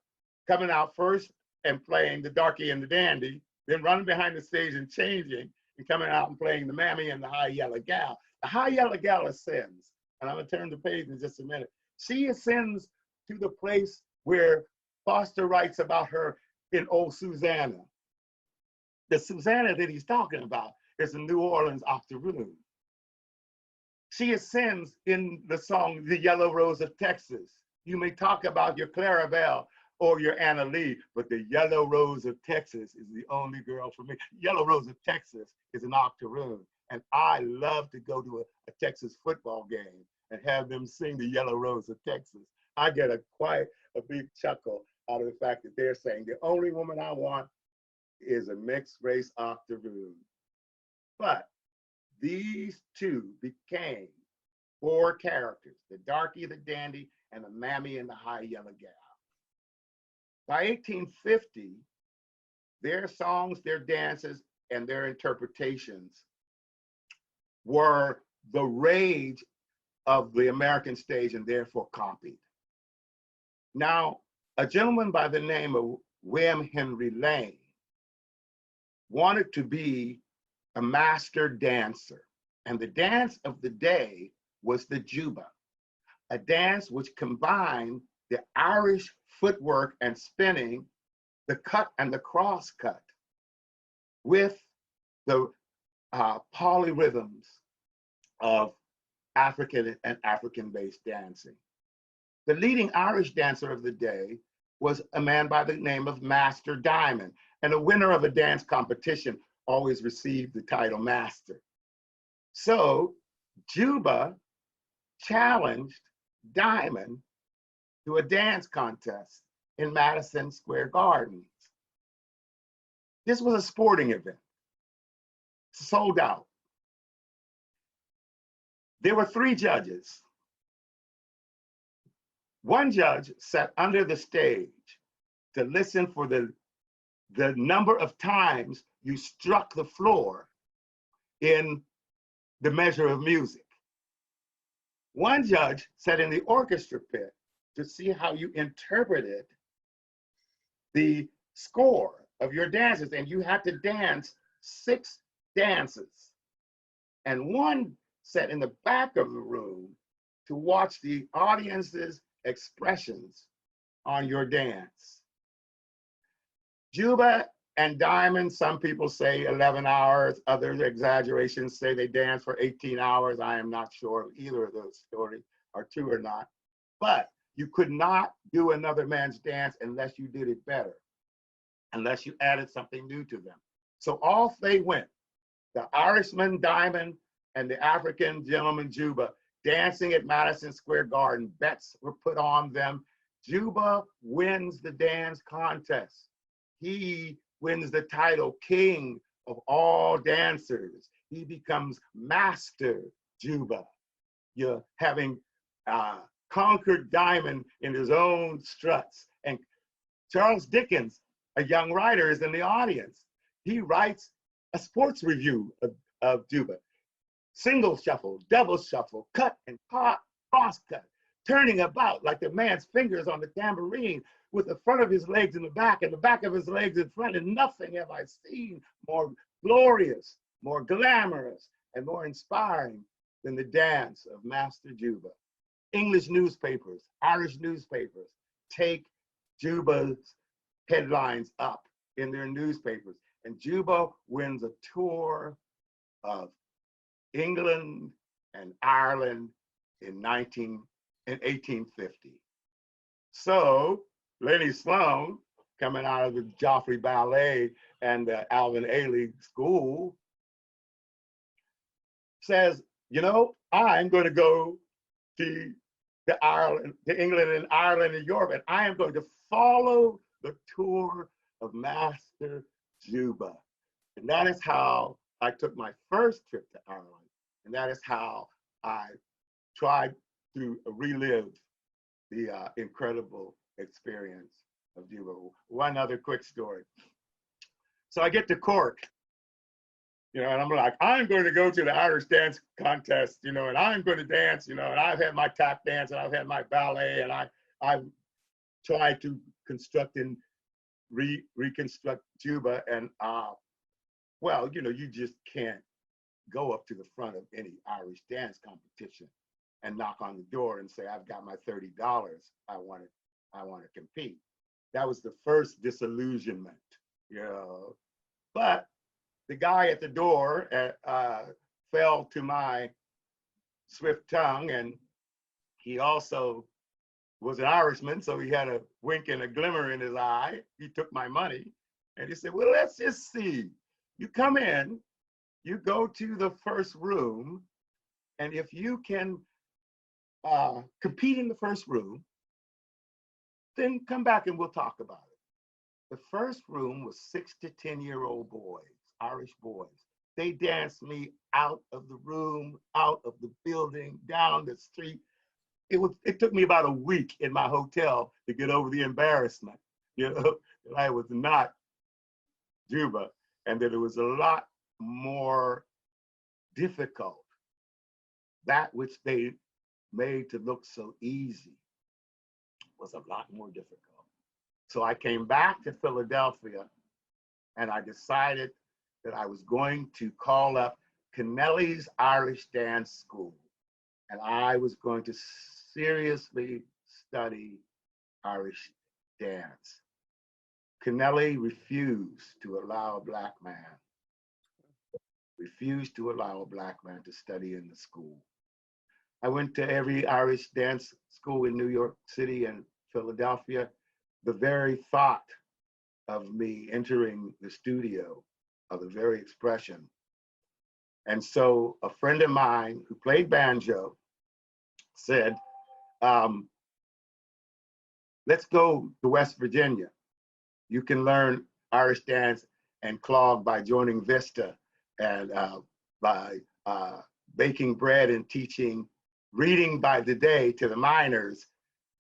coming out first and playing the darky and the dandy, then running behind the stage and changing, and coming out and playing the mammy and the high yellow gal. The high yellow gal ascends, and I'm gonna turn the page in just a minute. She ascends to the place where Foster writes about her in Old Susanna. The Susanna that he's talking about is the New Orleans octoroon. She ascends in the song, The Yellow Rose of Texas. You may talk about your Clarabelle or your Anna Lee, but the Yellow Rose of Texas is the only girl for me. Yellow Rose of Texas is an octoroon. And I love to go to a Texas football game and have them sing the Yellow Rose of Texas. I get quite a big chuckle out of the fact that they're saying the only woman I want is a mixed race octoroon. But these two became four characters, the darky, the dandy, and the mammy and the high yellow gal. By 1850, their songs, their dances, and their interpretations were the rage of the American stage and therefore copied. Now, a gentleman by the name of William Henry Lane wanted to be a master dancer, and the dance of the day was the juba, a dance which combined the Irish footwork and spinning, the cut and the cross cut, with the polyrhythms of African and African-based dancing. The leading Irish dancer of the day was a man by the name of Master Diamond, and a winner of a dance competition always received the title Master. So Juba challenged Diamond to a dance contest in Madison Square Gardens. This was a sporting event, sold out. There were 3 judges. One judge sat under the stage to listen for the number of times you struck the floor in the measure of music. One judge sat in the orchestra pit to see how you interpreted the score of your dances, and you had to dance 6 dances. And one sat in the back of the room to watch the audience's expressions on your dance. Juba and Diamond, some people say 11 hours, other exaggerations say they dance for 18 hours. I am not sure if either of those stories are true or not. But you could not do another man's dance unless you did it better, unless you added something new to them. So off they went, the Irishman Diamond and the African gentleman Juba, dancing at Madison Square Garden. Bets were put on them. Juba wins the dance contest. He wins the title king of all dancers. He becomes Master Juba. You're having conquered Diamond in his own struts. And Charles Dickens, a young writer, is in the audience. He writes a sports review of Juba. Single shuffle, double shuffle, cut and cross cut, turning about like the man's fingers on the tambourine, with the front of his legs in the back and the back of his legs in front, and nothing have I seen more glorious, more glamorous, and more inspiring than the dance of Master Juba. English newspapers, Irish newspapers take Juba's headlines up in their newspapers, and Juba wins a tour of England and Ireland in 1850. So Lenny Sloan, coming out of the Joffrey Ballet and the Alvin Ailey School, says, you know, I'm going to go to England and Ireland and Europe, and I am going to follow the tour of Master Juba. And that is how I took my first trip to Ireland. And that is how I tried to relive the incredible experience of Juba. One other quick story. So I get to Cork, you know, and I'm like, I'm going to go to the Irish dance contest, you know, and I'm going to dance, you know, and I've had my tap dance and I've had my ballet, and I've tried to construct and reconstruct Juba. And well, you know, you just can't go up to the front of any Irish dance competition and knock on the door and say, I've got my $30. I want to compete. That was the first disillusionment, you know. But the guy at the door fell to my swift tongue, and he also was an Irishman, so he had a wink and a glimmer in his eye. He took my money and he said, well, let's just see. You come in, you go to the first room, and if you can compete in the first room, then come back and we'll talk about it. The first room was 6 to 10-year-old boys, Irish boys. They danced me out of the room, out of the building, down the street. It took me about a week in my hotel to get over the embarrassment, you know, that I was not Juba, and that it was a lot more difficult. That which they made to look so easy was a lot more difficult. So I came back to Philadelphia, and I decided that I was going to call up Kennelly's Irish Dance School, and I was going to seriously study Irish dance. Kennelly refused to allow a black man to study in the school. I went to every Irish dance school in New York City and Philadelphia. The very thought of me entering the studio, of the very expression. And so a friend of mine who played banjo said, let's go to West Virginia. You can learn Irish dance and clog by joining Vista and by baking bread and teaching reading by the day to the miners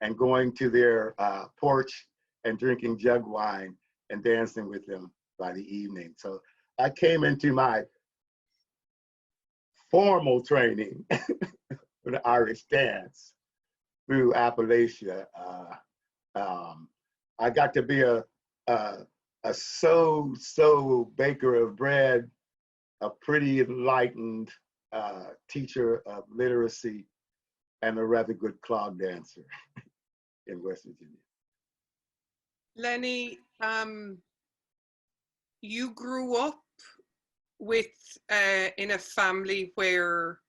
and going to their porch and drinking jug wine and dancing with them by the evening. So I came into my formal training for the Irish dance through Appalachia. I got to be a so baker of bread, a pretty enlightened teacher of literacy, and a rather good clog dancer in West Virginia. Lenny, you grew up with in a family where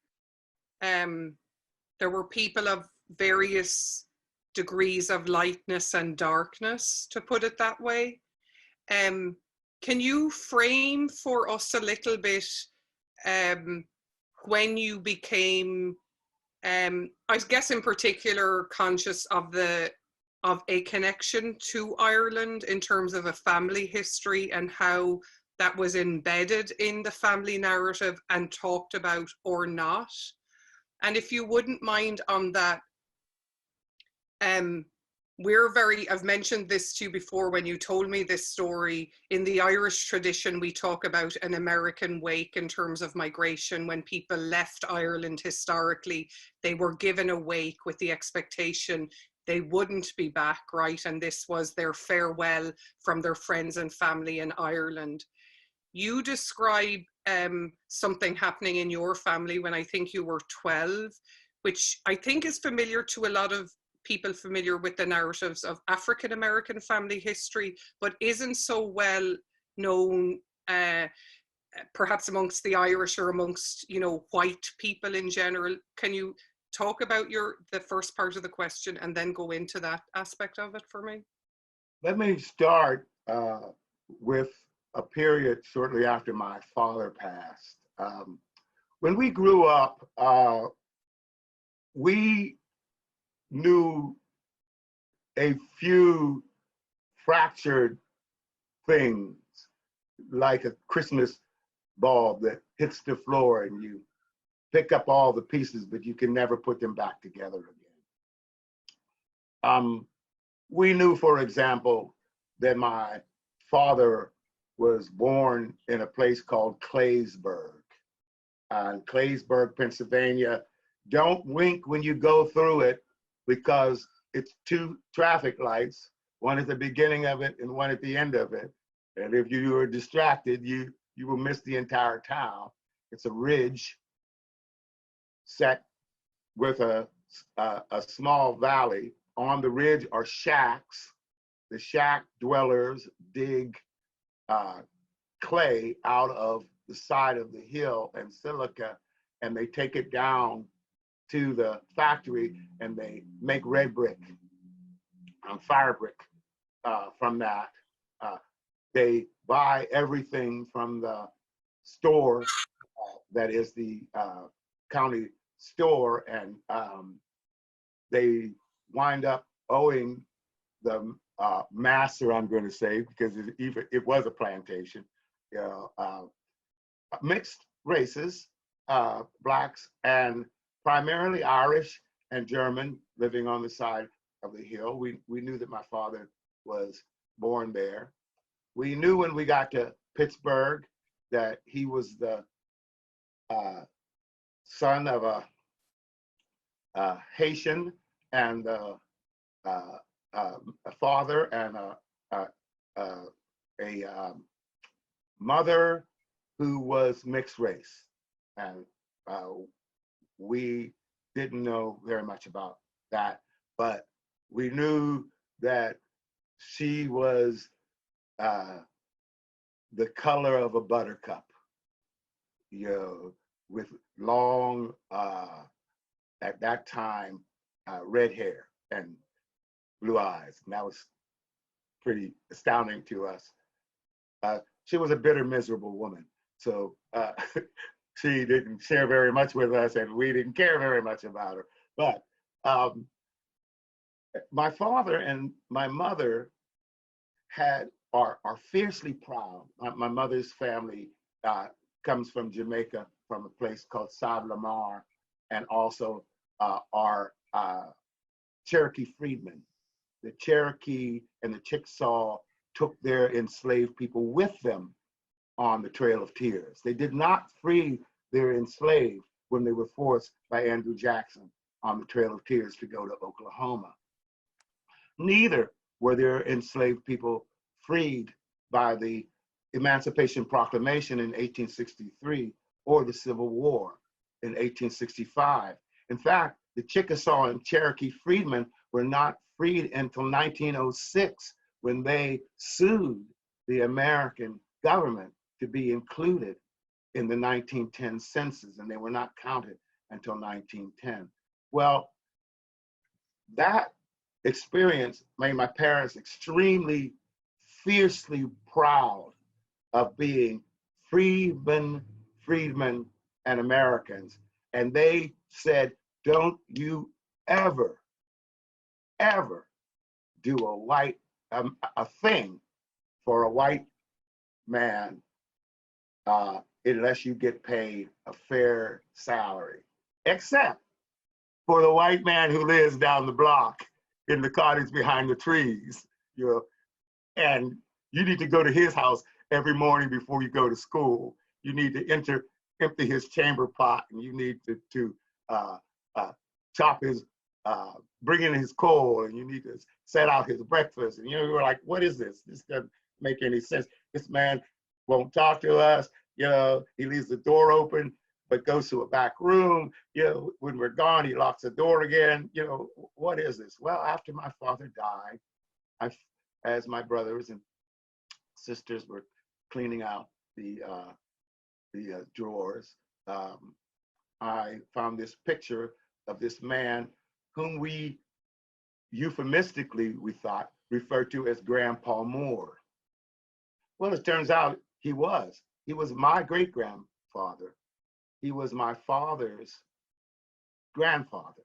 there were people of various degrees of lightness and darkness, to put it that way. Can you frame for us a little bit when you became, I guess in particular, conscious of a connection to Ireland in terms of a family history and how that was embedded in the family narrative and talked about or not? And if you wouldn't mind on that, I've mentioned this to you before when you told me this story. In the Irish tradition, we talk about an American wake in terms of migration. When people left Ireland historically, they were given a wake with the expectation they wouldn't be back, right? And this was their farewell from their friends and family in Ireland. You describe something happening in your family when I think you were 12, which I think is familiar to a lot of people familiar with the narratives of African American family history, but isn't so well known perhaps amongst the Irish or amongst, you know, white people in general. Can you talk about the first part of the question and then go into that aspect of it for me? Let me start with a period shortly after my father passed. When we grew up, we knew a few fractured things, like a Christmas bulb that hits the floor and you pick up all the pieces, but you can never put them back together again. We knew, for example, that my father was born in a place called Claysburg. Claysburg, Pennsylvania. Don't wink when you go through it, because it's two traffic lights, one at the beginning of it and one at the end of it. And if you are distracted, you will miss the entire town. It's a ridge set with a small valley. On the ridge are shacks. The shack dwellers dig clay out of the side of the hill and silica, and they take it down to the factory and they make red brick and fire brick from that. They buy everything from the store that is the county store, and they wind up owing the master, I'm going to say, because it was a plantation, mixed races, blacks and primarily Irish and German, living on the side of the hill. We knew that my father was born there. We knew when we got to Pittsburgh that he was the son of a Haitian and a father and a mother who was mixed race. And we didn't know very much about that, but we knew that she was the color of a buttercup, with long, at that time, red hair and blue eyes. And that was pretty astounding to us. She was a bitter, miserable woman. So she didn't share very much with us, and we didn't care very much about her. But my father and my mother are fiercely proud. My mother's family comes from Jamaica, from a place called Sable-Lamar, and also our Cherokee freedmen. The Cherokee and the Chickasaw took their enslaved people with them on the Trail of Tears. They did not free their enslaved when they were forced by Andrew Jackson on the Trail of Tears to go to Oklahoma. Neither were their enslaved people freed by the Emancipation Proclamation in 1863 or the Civil War in 1865. In fact, the Chickasaw and Cherokee freedmen were not freed until 1906, when they sued the American government to be included in the 1910 census, and they were not counted until 1910. Well, that experience made my parents extremely fiercely proud of being freedmen, and Americans. And they said, don't you ever do a thing for a white man unless you get paid a fair salary, except for the white man who lives down the block in the cottage behind the trees, you know, and you need to go to his house every morning before you go to school. You need to empty his chamber pot, and you need to chop his, bring in his coal, and you need to set out his breakfast. And you know, you're like, what is this? This doesn't make any sense. This man won't talk to us. You know, he leaves the door open, but goes to a back room. You know, when we're gone, he locks the door again. You know, what is this? Well, after my father died, as my brothers and sisters were cleaning out the drawers, I found this picture of this man whom we euphemistically, we thought, referred to as Grandpa Moore. Well, it turns out he was my great-grandfather. He was my father's grandfather.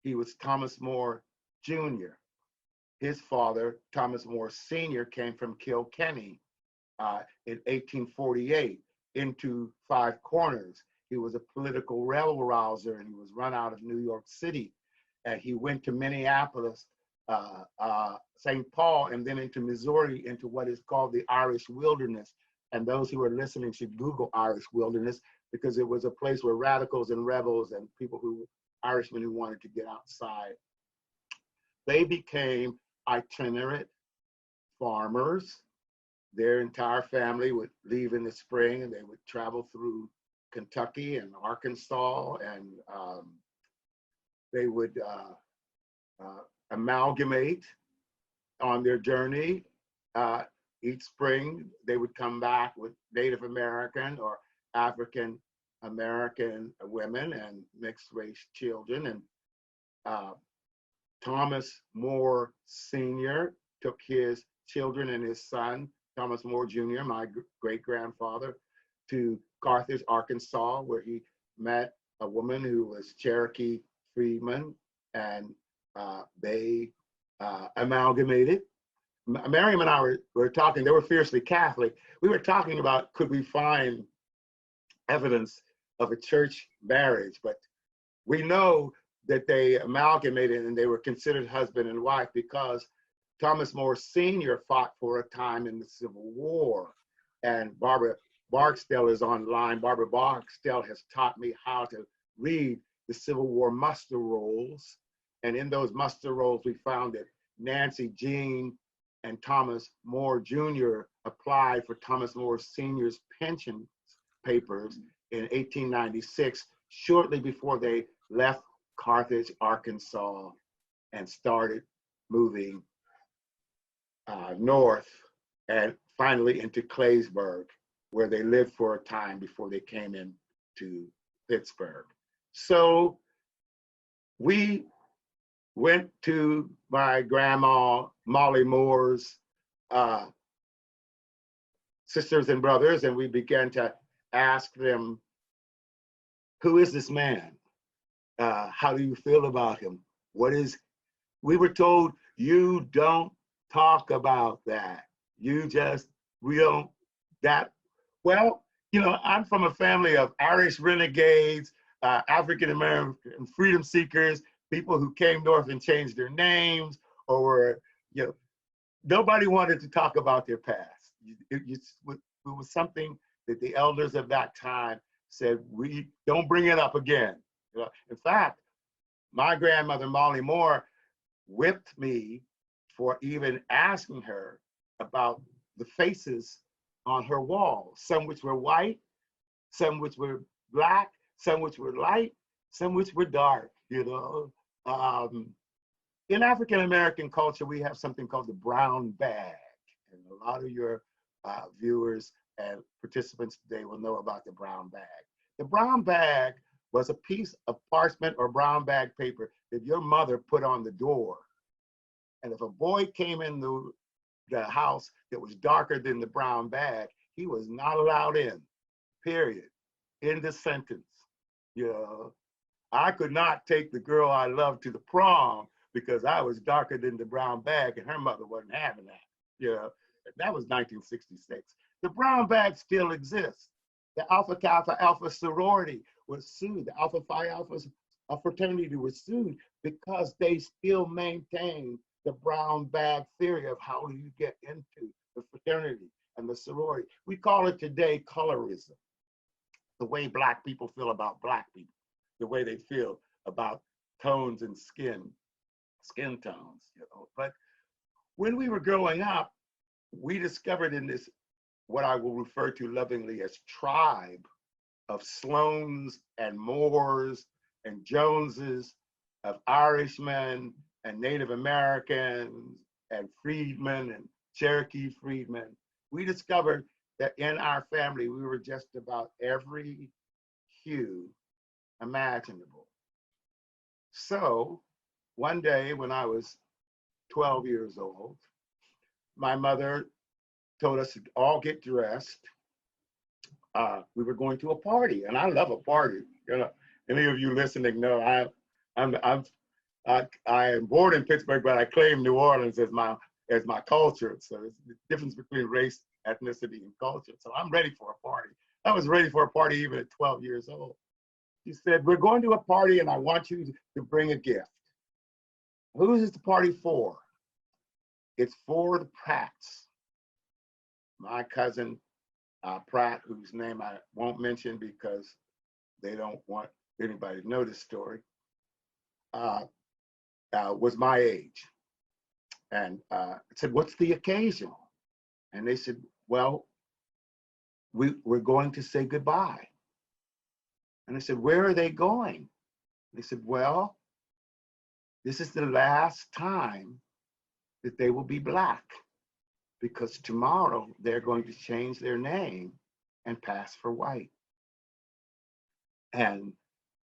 He was Thomas Moore Jr. His father, Thomas Moore Sr., came from Kilkenny in 1848 into Five Corners. He was a political rebel rouser, and he was run out of New York City. And he went to Minneapolis, St. Paul, and then into Missouri, into what is called the Irish Wilderness. And those who are listening should Google Irish Wilderness, because it was a place where radicals and rebels and Irishmen who wanted to get outside, they became itinerant farmers. Their entire family would leave in the spring, and they would travel through Kentucky and Arkansas, and they would amalgamate on their journey. Each spring, they would come back with Native American or African American women and mixed race children. And Thomas Moore Sr. took his children and his son, Thomas Moore Jr., my great-grandfather, to Carthage, Arkansas, where he met a woman who was Cherokee freedman, and they amalgamated. Miriam and I were talking, they were fiercely Catholic. We were talking about, could we find evidence of a church marriage? But we know that they amalgamated and they were considered husband and wife because Thomas Moore Sr. fought for a time in the Civil War. And Barbara Barksdale is online. Barbara Barksdale has taught me how to read the Civil War muster rolls. And in those muster rolls, we found that Nancy Jean and Thomas Moore Jr. applied for Thomas Moore Sr.'s pension papers in 1896, shortly before they left Carthage, Arkansas, and started moving north and finally into Claysburg, where they lived for a time before they came into Pittsburgh. So we went to my grandma Molly Moore's sisters and brothers, and we began to ask them, who is this man? How do you feel about him? We were told, you don't talk about that. We don't, well, you know, I'm from a family of Irish renegades, African-American freedom seekers, people who came north and changed their names, or were, you know, nobody wanted to talk about their past. It was something that the elders of that time said, we don't bring it up again. You know, in fact, my grandmother, Molly Moore, whipped me for even asking her about the faces on her wall, some which were white, some which were black, some which were light, some which were dark, you know. In African American culture, we have something called the brown bag. And a lot of your viewers and participants today will know about the brown bag. The brown bag was a piece of parchment or brown bag paper that your mother put on the door. And if a boy came in the house that was darker than the brown bag, he was not allowed in, period. End of sentence. You know, I could not take the girl I loved to the prom because I was darker than the brown bag, and her mother wasn't having that. You know, that was 1966. The brown bag still exists. The Alpha Kappa Alpha sorority was sued. The Alpha Phi Alpha fraternity was sued because they still maintain the brown bag theory of how do you get into the fraternity and the sorority. We call it today colorism, the way Black people feel about Black people, the way they feel about tones and skin tones, you know. But when we were growing up, we discovered in this, what I will refer to lovingly as tribe of Sloans and Moores and Joneses, of Irishmen and Native Americans and freedmen and Cherokee freedmen. We discovered that in our family, we were just about every hue imaginable. So one day when I was 12 years old, my mother told us to all get dressed. We were going to a party, and I love a party. You know, any of you listening know I am born in Pittsburgh, but I claim New Orleans as my culture. So it's the difference between race, ethnicity, and culture. So I'm ready for a party. I was ready for a party even at 12 years old. She said, we're going to a party and I want you to bring a gift. Who is the party for? It's for the Pratts. My cousin Pratt, whose name I won't mention because they don't want anybody to know this story, was my age. And I said, what's the occasion? And they said, well, we're going to say goodbye. And I said, where are they going? They said, well, this is the last time that they will be Black, because tomorrow they're going to change their name and pass for white. And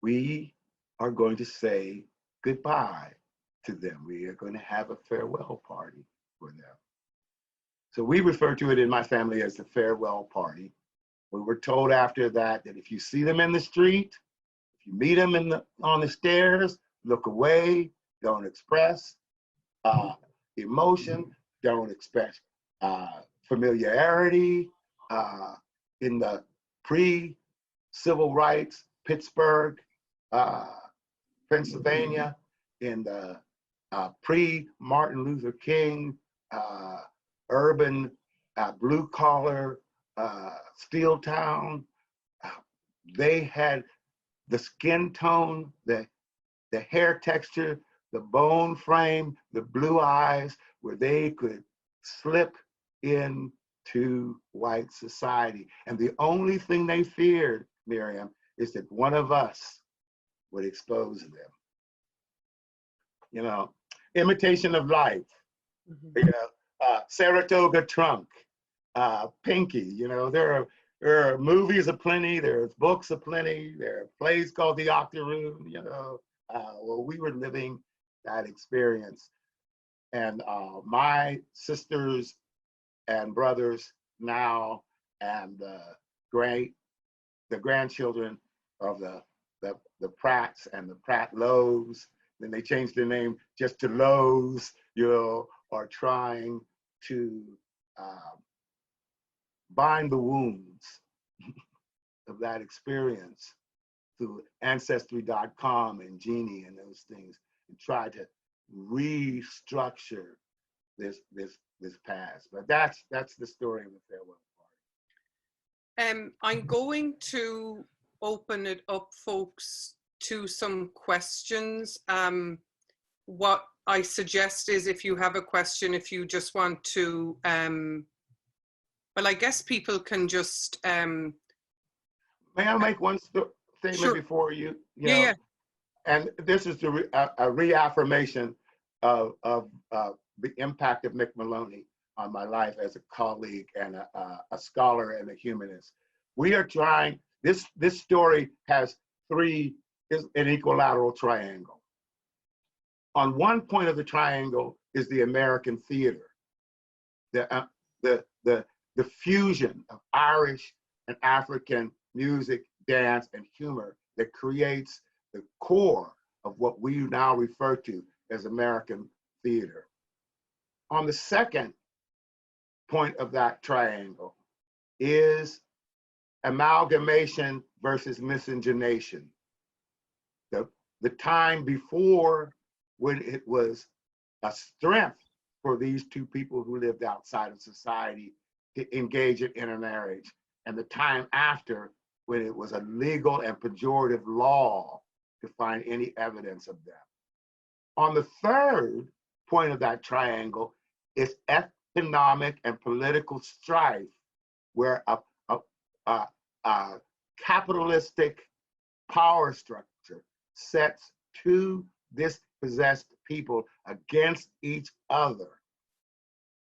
we are going to say goodbye to them. We are going to have a farewell party for them. So we refer to it in my family as the farewell party. We were told after that if you see them in the street, if you meet them on the stairs, look away, don't express emotion, don't express familiarity. In the pre-civil rights, Pittsburgh, Pennsylvania, in the pre-Martin Luther King, urban blue-collar steel town, they had the skin tone, the hair texture, the bone frame, the blue eyes, where they could slip into white society. And the only thing they feared, Miriam, is that one of us would expose them. You know, imitation of life, you know, Saratoga trunk, Pinky, you know, there are movies aplenty, there's books aplenty, there are plays called The Octoroon, you know. Well, we were living that experience. And my sisters and brothers now, and the grandchildren of the Pratts and the Pratt Lowe's, then they changed their name just to Lowe's, you know, are trying to bind the wounds of that experience through Ancestry.com and Genie and those things, and try to restructure this past. But that's the story of the farewell party. I'm going to open it up, folks, to some questions. What I suggest is, if you have a question, if you just want to, well, I guess people can just. May I make one statement sure. before you? Yeah. And this is a reaffirmation of the impact of Mick Maloney on my life as a colleague and a scholar and a humanist. We are trying, this story has is an equilateral triangle. On one point of the triangle is the American theater, the fusion of Irish and African music, dance, and humor that creates the core of what we now refer to as American theater. On the second point of that triangle is amalgamation versus miscegenation. The time before, when it was a strength for these two people who lived outside of society to engage in intermarriage, and the time after, when it was a legal and pejorative law to find any evidence of them. On the third point of that triangle is economic and political strife, where a capitalistic power structure sets two dispossessed people against each other.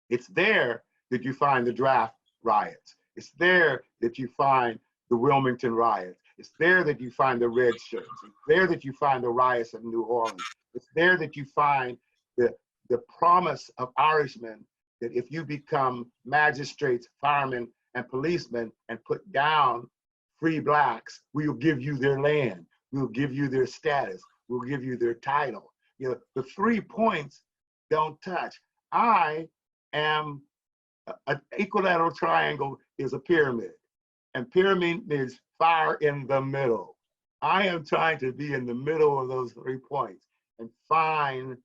It's there that you find the draft riots. It's there that you find the Wilmington riots. It's there that you find the red shirts. It's there that you find the riots of New Orleans. It's there that you find the promise of Irishmen that if you become magistrates, firemen, and policemen and put down free Blacks, we will give you their land. We'll give you their status. We'll give you their title. You know, the 3 points don't touch. I am, an equilateral triangle is a pyramid, and pyramid is fire in the middle. I am trying to be in the middle of those 3 points and find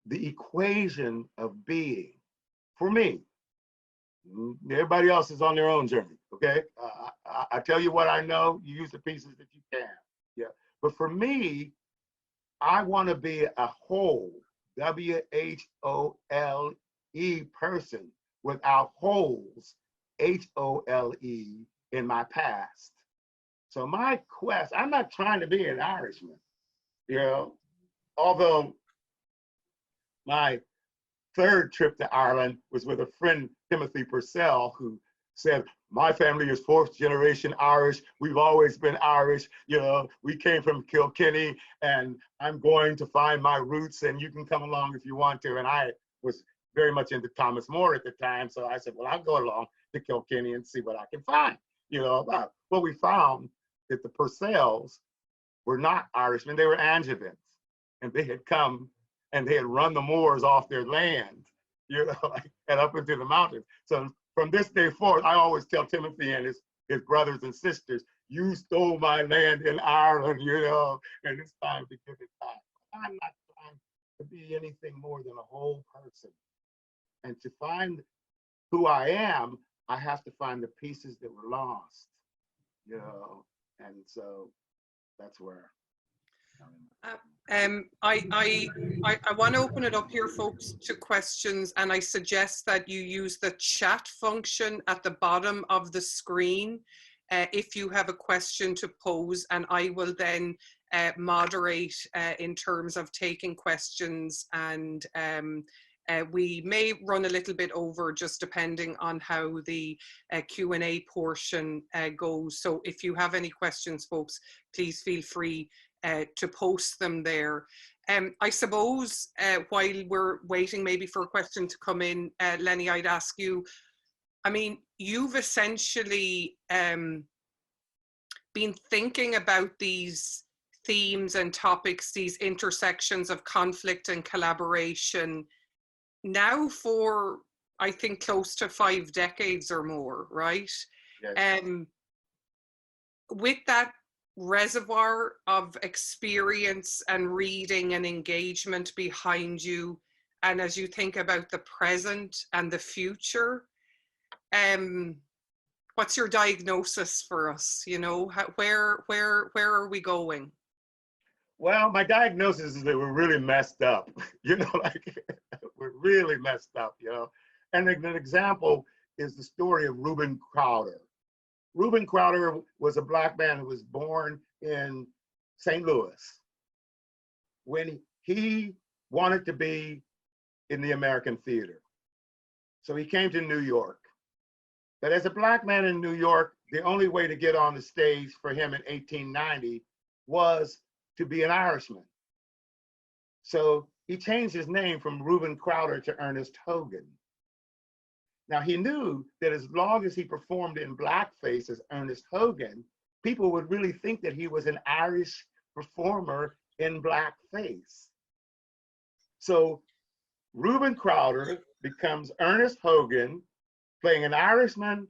the equation of being for me. Everybody else is on their own journey, okay? I tell you what I know, you use the pieces that you can, yeah. But for me, I want to be a whole, W-H-O-L-E person without holes, H-O-L-E, in my past. So my quest, I'm not trying to be an Irishman, you know, although my third trip to Ireland was with a friend, Timothy Purcell, who said, my family is 4th generation Irish. We've always been Irish. You know, we came from Kilkenny, and I'm going to find my roots, and you can come along if you want to. And I was very much into Thomas More at the time. So I said, well, I'll go along to Kilkenny and see what I can find, you know, about. Well, we found that the Purcells were not Irishmen, they were Angevins. And they had come and they had run the Moors off their land, you know, and up into the mountains. So from this day forward, I always tell Timothy and his brothers and sisters, you stole my land in Ireland, you know, and it's time to give it back. I'm not trying to be anything more than a whole person. And to find who I am, I have to find the pieces that were lost, you know, and so that's where. I want to open it up here, folks, to questions, and I suggest that you use the chat function at the bottom of the screen if you have a question to pose, and I will then moderate in terms of taking questions, and we may run a little bit over just depending on how the Q&A portion goes. So if you have any questions, folks, please feel free to post them there. I suppose while we're waiting maybe for a question to come in, Lenny, I'd ask you, I mean, you've essentially been thinking about these themes and topics, these intersections of conflict and collaboration now for I think, close to 5 decades or more, right? Yes. With that reservoir of experience and reading and engagement behind you, and as you think about the present and the future, what's your diagnosis for us? You know, where are we going? Well, my diagnosis is that we're really messed up. You know, like we're really messed up, you know. And an example is the story of Reuben Crowder. Reuben Crowder was a Black man who was born in St. Louis. When he wanted to be in the American theater, so he came to New York. But as a Black man in New York, the only way to get on the stage for him in 1890 was to be an Irishman. So he changed his name from Reuben Crowder to Ernest Hogan. Now he knew that as long as he performed in blackface as Ernest Hogan, people would really think that he was an Irish performer in blackface. So Reuben Crowder becomes Ernest Hogan, playing an Irishman,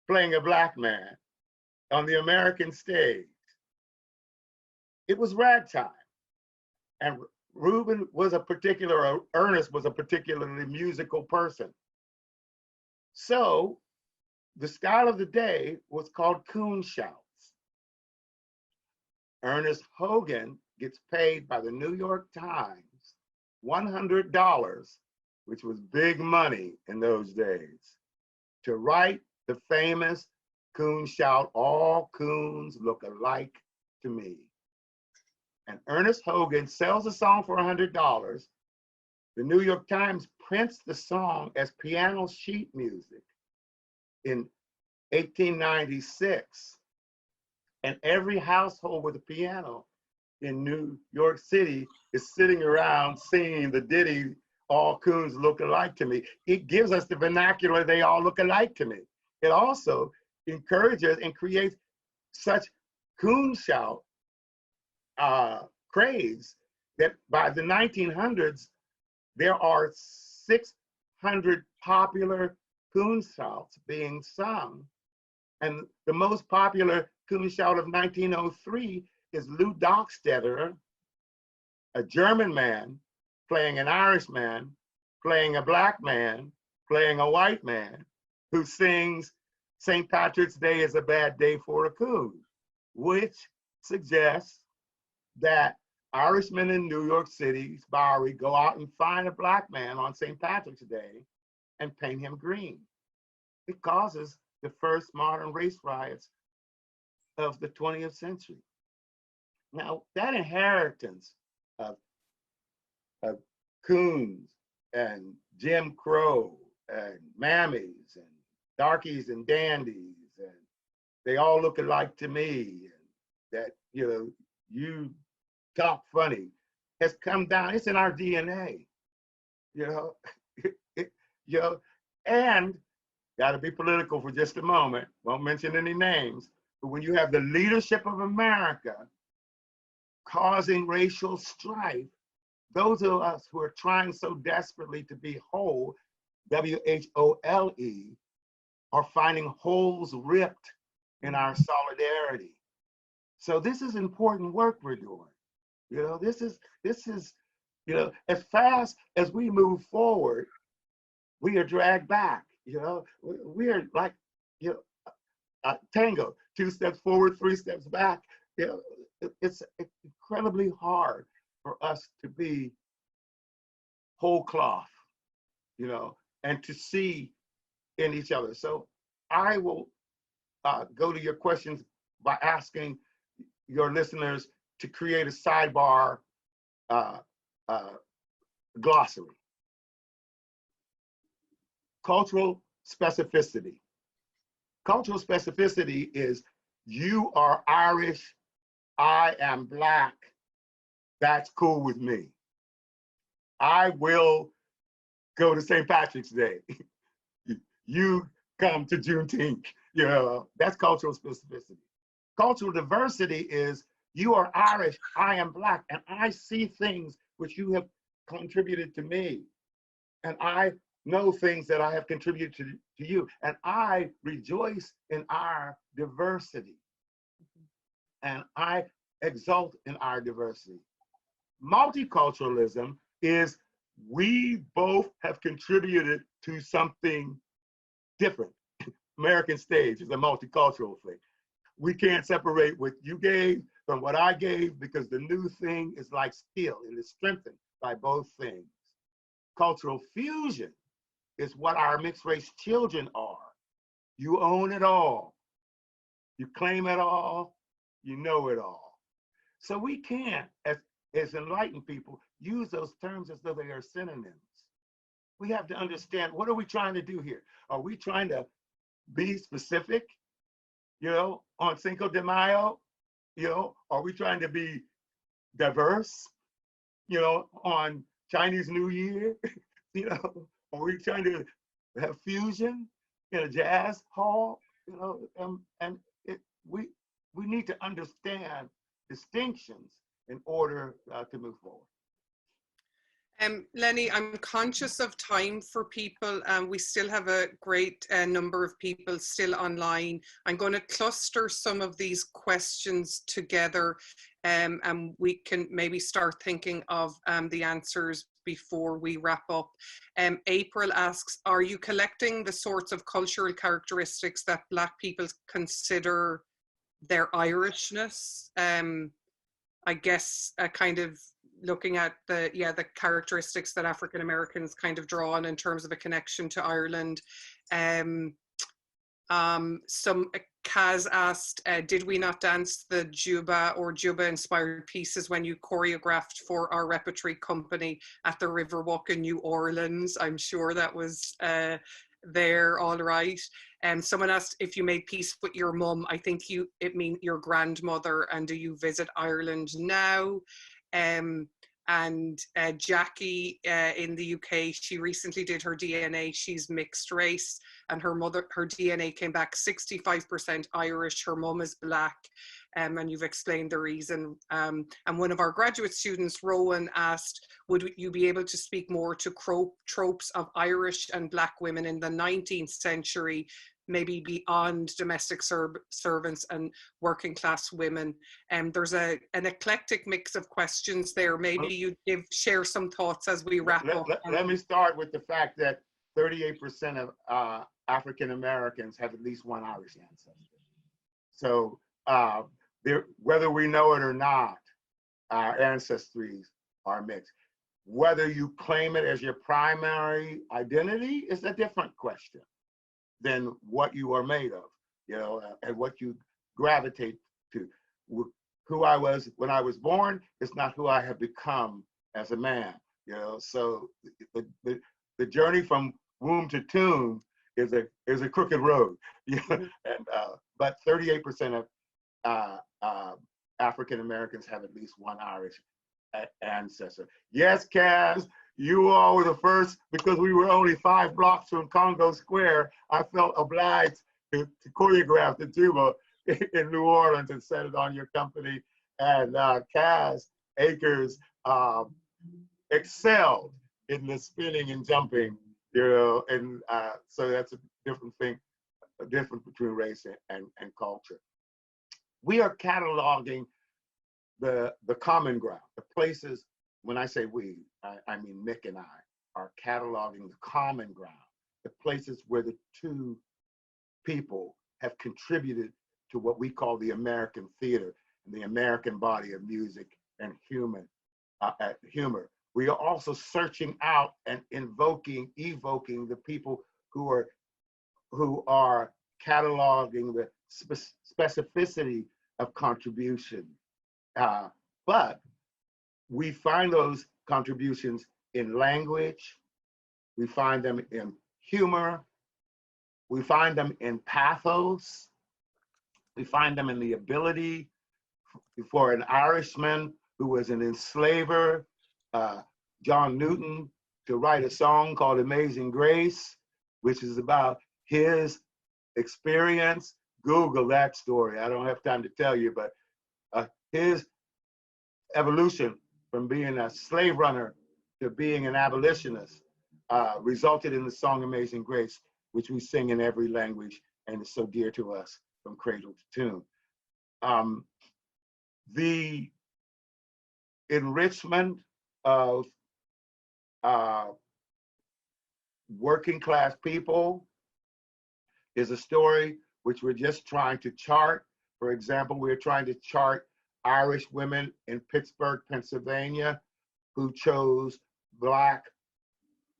playing a Black man on the American stage. It was ragtime. And Ernest was a particularly musical person. So the style of the day was called coon shouts. Ernest Hogan gets paid by the New York Times $100, which was big money in those days, to write the famous coon shout, "All coons look alike to me." And Ernest Hogan sells the song for $100. The New York Times prints the song as piano sheet music in 1896. And every household with a piano in New York City is sitting around singing the ditty, "All coons look alike to me." It gives us the vernacular, "they all look alike to me." It also encourages and creates such coon shout craze that by the 1900s, there are 600 popular coon shouts being sung. And the most popular coon shout of 1903 is Lou Dockstetter, a German man playing an Irishman, playing a Black man, playing a white man, who sings "St. Patrick's Day is a bad day for a coon," which suggests that Irishmen in New York City's Bowery go out and find a Black man on St. Patrick's Day and paint him green. It causes the first modern race riots of the 20th century. Now, that inheritance of coons and Jim Crow and mammies and darkies and dandies, and they all look alike to me, and that, you know, you talk funny, has come down. It's in our DNA, you know. You know, and got to be political for just a moment. Won't mention any names, but when you have the leadership of America causing racial strife, those of us who are trying so desperately to be whole, WHOLE, are finding holes ripped in our solidarity. So this is important work we're doing. You know, this is, you know, as fast as we move forward, we are dragged back. You know, we are like, you know, a tango, 2 steps forward, 3 steps back. You know, it's incredibly hard for us to be whole cloth, you know, and to see in each other. So I will go to your questions by asking your listeners to create a sidebar glossary. Cultural specificity. Cultural specificity is, you are Irish, I am Black, that's cool with me. I will go to St. Patrick's Day. You come to Juneteenth, you know, that's cultural specificity. Cultural diversity is, you are Irish, I am Black, and I see things which you have contributed to me. And I know things that I have contributed to you. And I rejoice in our diversity. And I exult in our diversity. Multiculturalism is we both have contributed to something different. American stage is a multicultural thing. We can't separate what you gave from what I gave because the new thing is like steel. It is strengthened by both things. Cultural fusion is what our mixed race children are. You own it all. You claim it all. You know it all. So we can't, as enlightened people, use those terms as though they are synonyms. We have to understand, what are we trying to do here? Are we trying to be specific, you know, on Cinco de Mayo? You know, are we trying to be diverse, you know, on Chinese New Year? You know, are we trying to have fusion in a jazz hall? You know, we need to understand distinctions in order to move forward. Lenny, I'm conscious of time for people. We still have a great number of people still online. I'm going to cluster some of these questions together and we can maybe start thinking of the answers before we wrap up. April asks, are you collecting the sorts of cultural characteristics that Black people consider their Irishness? I guess kind of looking at the characteristics that African Americans kind of draw on in terms of a connection to Ireland. Kaz asked, did we not dance the Juba or Juba inspired pieces when you choreographed for our repertory company at the Riverwalk in New Orleans? I'm sure that was there, all right. Someone asked if you made peace with your mum. I think it means your grandmother, and do you visit Ireland now? And Jackie in the UK, she recently did her DNA. She's mixed race, and her DNA came back 65% Irish. Her mum is Black, and you've explained the reason. And one of our graduate students, Rowan, asked, would you be able to speak more to tropes of Irish and Black women in the 19th century, maybe beyond domestic servants and working class women? There's an eclectic mix of questions there. Maybe you share some thoughts as we wrap up. Let me start with the fact that 38% of African Americans have at least one Irish ancestor. So whether we know it or not, our ancestries are mixed. Whether you claim it as your primary identity is a different question than what you are made of, you know, and what you gravitate to. Who I was when I was born is not who I have become as a man, you know. So the journey from womb to tomb is a crooked road, you know? And but 38% of African Americans have at least one Irish ancestor. Yes, Kaz, you all were the first, because we were only 5 blocks from Congo Square. I felt obliged to choreograph the Juba in New Orleans and set it on your company. And Kaz Akers excelled in the spinning and jumping, you know, and so that's a different thing, a difference between race and culture. We are cataloging the common ground, the places. When I say we, I mean Mick and I are cataloging the common ground, the places where the two people have contributed to what we call the American theater and the American body of music and humor. We are also searching out and evoking the people who are cataloging the specificity of contribution. But we find those contributions in language, we find them in humor, we find them in pathos, we find them in the ability for an Irishman who was an enslaver, John Newton, to write a song called Amazing Grace, which is about his experience. Google that story. I don't have time to tell you, but his evolution from being a slave runner to being an abolitionist resulted in the song Amazing Grace, which we sing in every language and is so dear to us from cradle to tomb. The enrichment of working class people is a story which we're just trying to chart. For example, we're trying to chart Irish women in Pittsburgh, Pennsylvania, who chose Black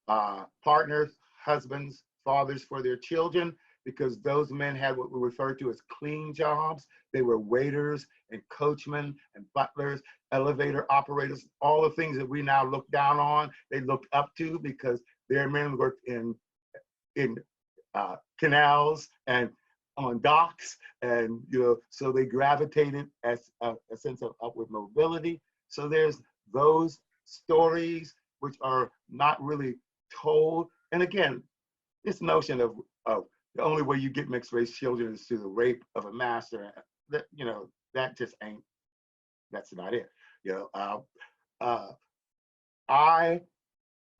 partners, husbands, fathers for their children, because those men had what we refer to as clean jobs. They were waiters and coachmen and butlers, elevator operators, all the things that we now look down on, they looked up to because their men worked in canals and on docks, and so they gravitated as a sense of upward mobility. So there's those stories which are not really told. And again, this notion of the only way you get mixed race children is through the rape of a master, that that just ain't, that's not it. I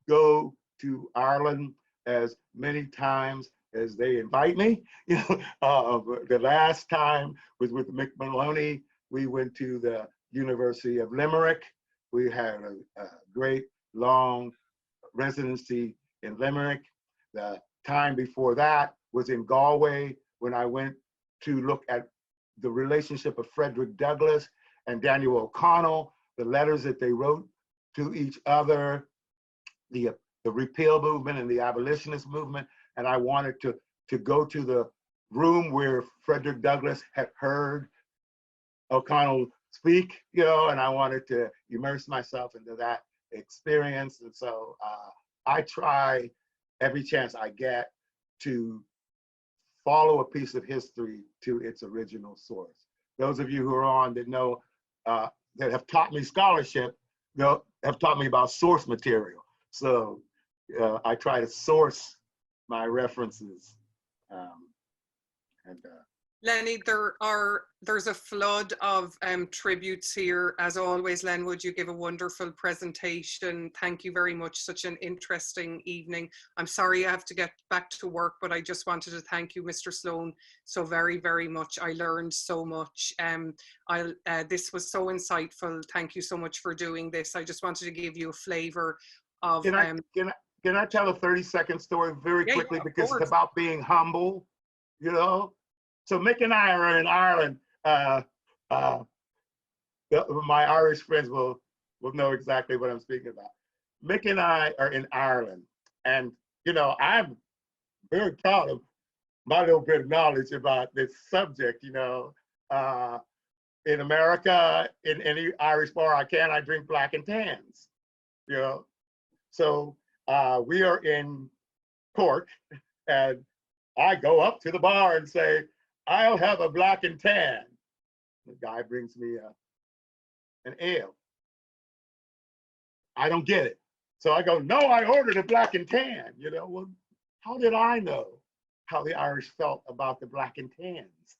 go to Ireland as many times as they invite me. The last time was with Mick Maloney. We went to the University of Limerick. We had a great long residency in Limerick. The time before that was in Galway, when I went to look at the relationship of Frederick Douglass and Daniel O'Connell, the letters that they wrote to each other, the repeal movement and the abolitionist movement. And I wanted to go to the room where Frederick Douglass had heard O'Connell speak, and I wanted to immerse myself into that experience. And so I try every chance I get to follow a piece of history to its original source. Those of you who are on that know, that have taught me scholarship, have taught me about source material. So I try to source my references. Lenny, there's a flood of tributes here. As always, Lenwood, you give a wonderful presentation. Thank you very much. Such an interesting evening. I'm sorry I have to get back to work, but I just wanted to thank you, Mr. Sloan, so very, very much. I learned so much. This was so insightful. Thank you so much for doing this. I just wanted to give you a flavor of... Can I tell a 30-second story very quickly, because it's about being humble, So Mick and I are in Ireland. My Irish friends will know exactly what I'm speaking about. Mick and I are in Ireland, and I'm very proud of my little bit of knowledge about this subject. In America, in any Irish bar I drink black and tans. So we are in Cork, and I go up to the bar and say, I'll have a black and tan. The guy brings me an ale. I don't get it. So I go, no, I ordered a black and tan. Well, how did I know how the Irish felt about the black and tans?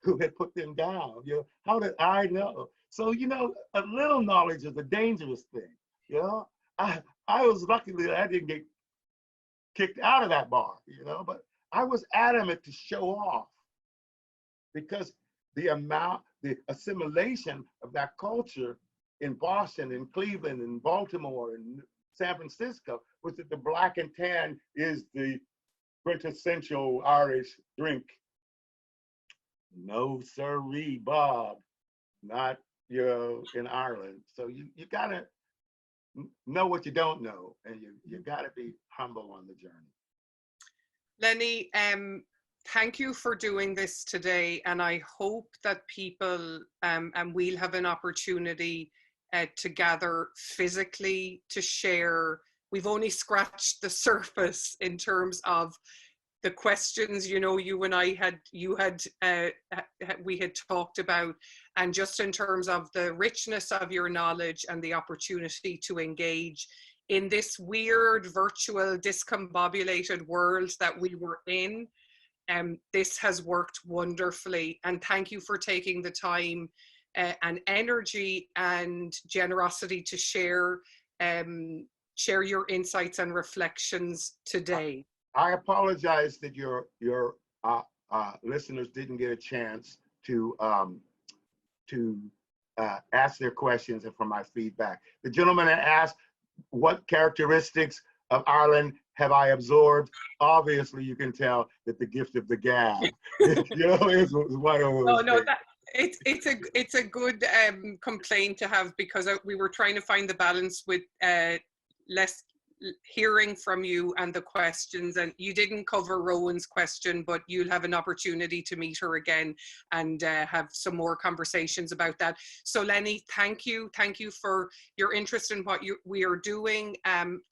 Who had put them down? How did I know? So, a little knowledge is a dangerous thing. I was lucky that I didn't get kicked out of that bar, but I was adamant to show off, because the assimilation of that culture in Boston, in Cleveland, in Baltimore, in San Francisco, was that the black and tan is the quintessential Irish drink. No sirree, Bob, not in Ireland. So you gotta know what you don't know, and you gotta be humble on the journey. Lenny, thank you for doing this today, and I hope that people, and we'll have an opportunity to gather physically to share. We've only scratched the surface in terms of the questions, you and I we had talked about, and just in terms of the richness of your knowledge and the opportunity to engage in this weird virtual discombobulated world that we were in. This has worked wonderfully, and thank you for taking the time and energy and generosity to share share your insights and reflections today. I apologize that your listeners didn't get a chance to ask their questions and for my feedback. The gentleman asked, what characteristics of Ireland have I absorbed? Obviously, you can tell that the gift of the gab, is one of those. No, it's a good complaint to have, because we were trying to find the balance with less hearing from you and the questions, and you didn't cover Rowan's question, but you'll have an opportunity to meet her again and have some more conversations about that. So Lenny, thank you for your interest in what we are doing.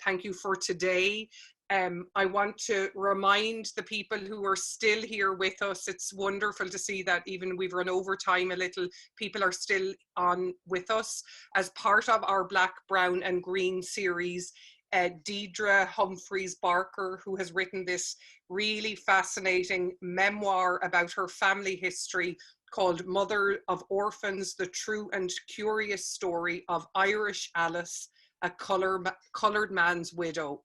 Thank you for today. I want to remind the people who are still here with us, it's wonderful to see that even we've run over time a little, people are still on with us. As part of our Black, Brown and Green series, Deidre Humphreys Barker, who has written this really fascinating memoir about her family history called Mother of Orphans, The True and Curious Story of Irish Alice, a coloured man's widow.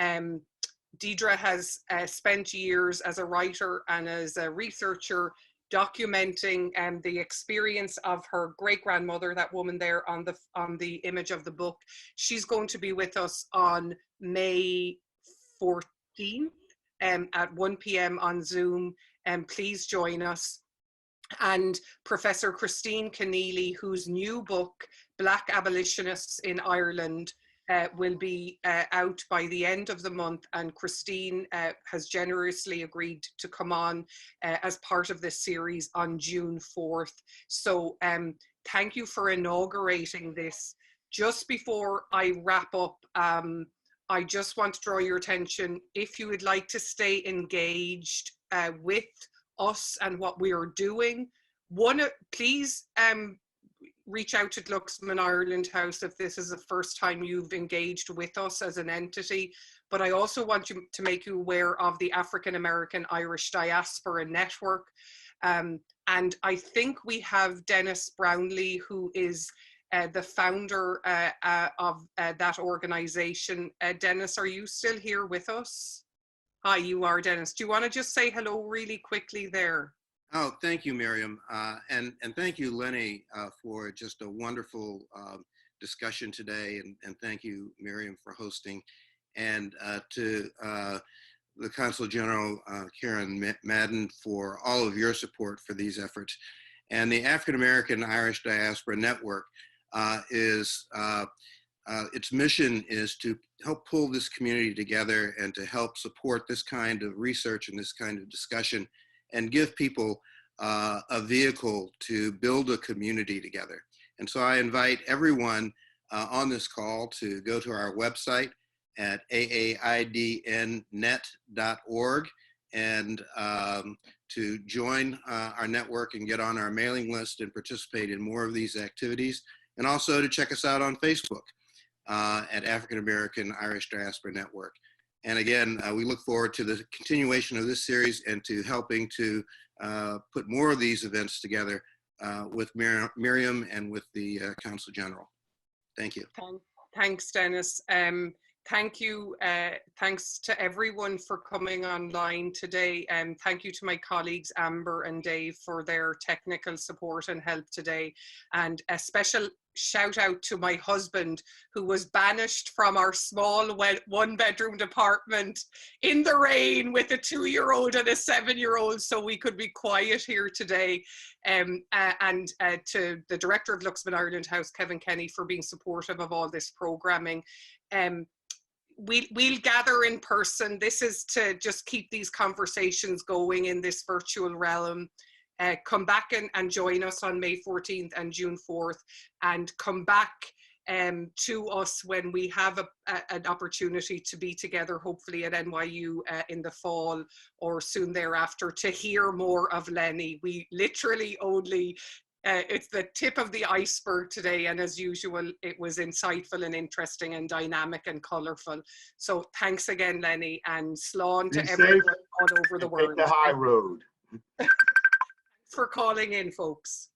Deidre has spent years as a writer and as a researcher documenting the experience of her great-grandmother, that woman there on the image of the book. She's going to be with us on May 14th at 1 p.m. on Zoom, and please join us. And Professor Christine Keneally, whose new book, Black Abolitionists in Ireland, will be out by the end of the month, and Christine has generously agreed to come on as part of this series on June 4th. So thank you for inaugurating this. Just before I wrap up, I just want to draw your attention, if you would like to stay engaged with us and what we are doing, please reach out to Glucksman Ireland House if this is the first time you've engaged with us as an entity. But I also want to make you aware of the African American Irish Diaspora Network. And I think we have Dennis Brownlee, who is the founder of that organization. Dennis, are you still here with us? Hi, you are, Dennis. Do you want to just say hello really quickly there? Oh, thank you, Miriam. And thank you, Lenny, for just a wonderful discussion today. And thank you, Miriam, for hosting. And to the Consul General, Karen Madden, for all of your support for these efforts. And the African American Irish Diaspora Network its mission is to help pull this community together and to help support this kind of research and this kind of discussion, and give people a vehicle to build a community together. And so I invite everyone on this call to go to our website at aaidnnet.org and to join our network and get on our mailing list and participate in more of these activities, and also to check us out on Facebook at African American Irish Diaspora Network. And again, we look forward to the continuation of this series and to helping to put more of these events together with Miriam and with the Consul General. Thank you. Thanks, Dennis. Thank you. Thanks to everyone for coming online today. Thank you to my colleagues, Amber and Dave, for their technical support and help today. And a special shout out to my husband, who was banished from our small one-bedroom apartment in the rain with a 2-year-old and a 7-year-old, so we could be quiet here today. And to the director of Glucksman Ireland House, Kevin Kenny, for being supportive of all this programming. We'll gather in person. This is to just keep these conversations going in this virtual realm. Come back and join us on May 14th and June 4th, and come back to us when we have an opportunity to be together, hopefully at NYU in the fall or soon thereafter, to hear more of Lenny. We literally only, it's the tip of the iceberg today, and as usual, it was insightful and interesting and dynamic and colourful. So thanks again, Lenny, and Sloan to everyone all over the world. Take the high road. For calling in, folks.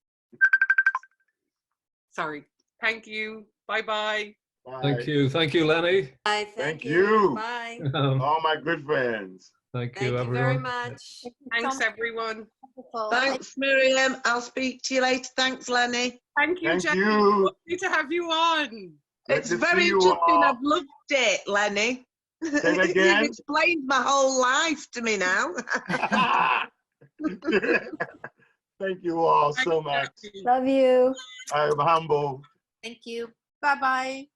Sorry. Thank you. Bye-bye. Bye. Thank you, Lenny. Bye. Thank you. Bye. All my good friends. Thank Thank you, you very everyone. much. Thanks, everyone. Thanks, Miriam. I'll speak to you later. Thanks, Lenny. Thank you, Thank Jenny. you. Lovely to have you on. Good It's to very see you interesting. all. I've loved it, Lenny. Say it again. You've explained my whole life to me now. Thank you all so Thanks, much. Jenny. Love you. I am humble. Thank you. Bye-bye.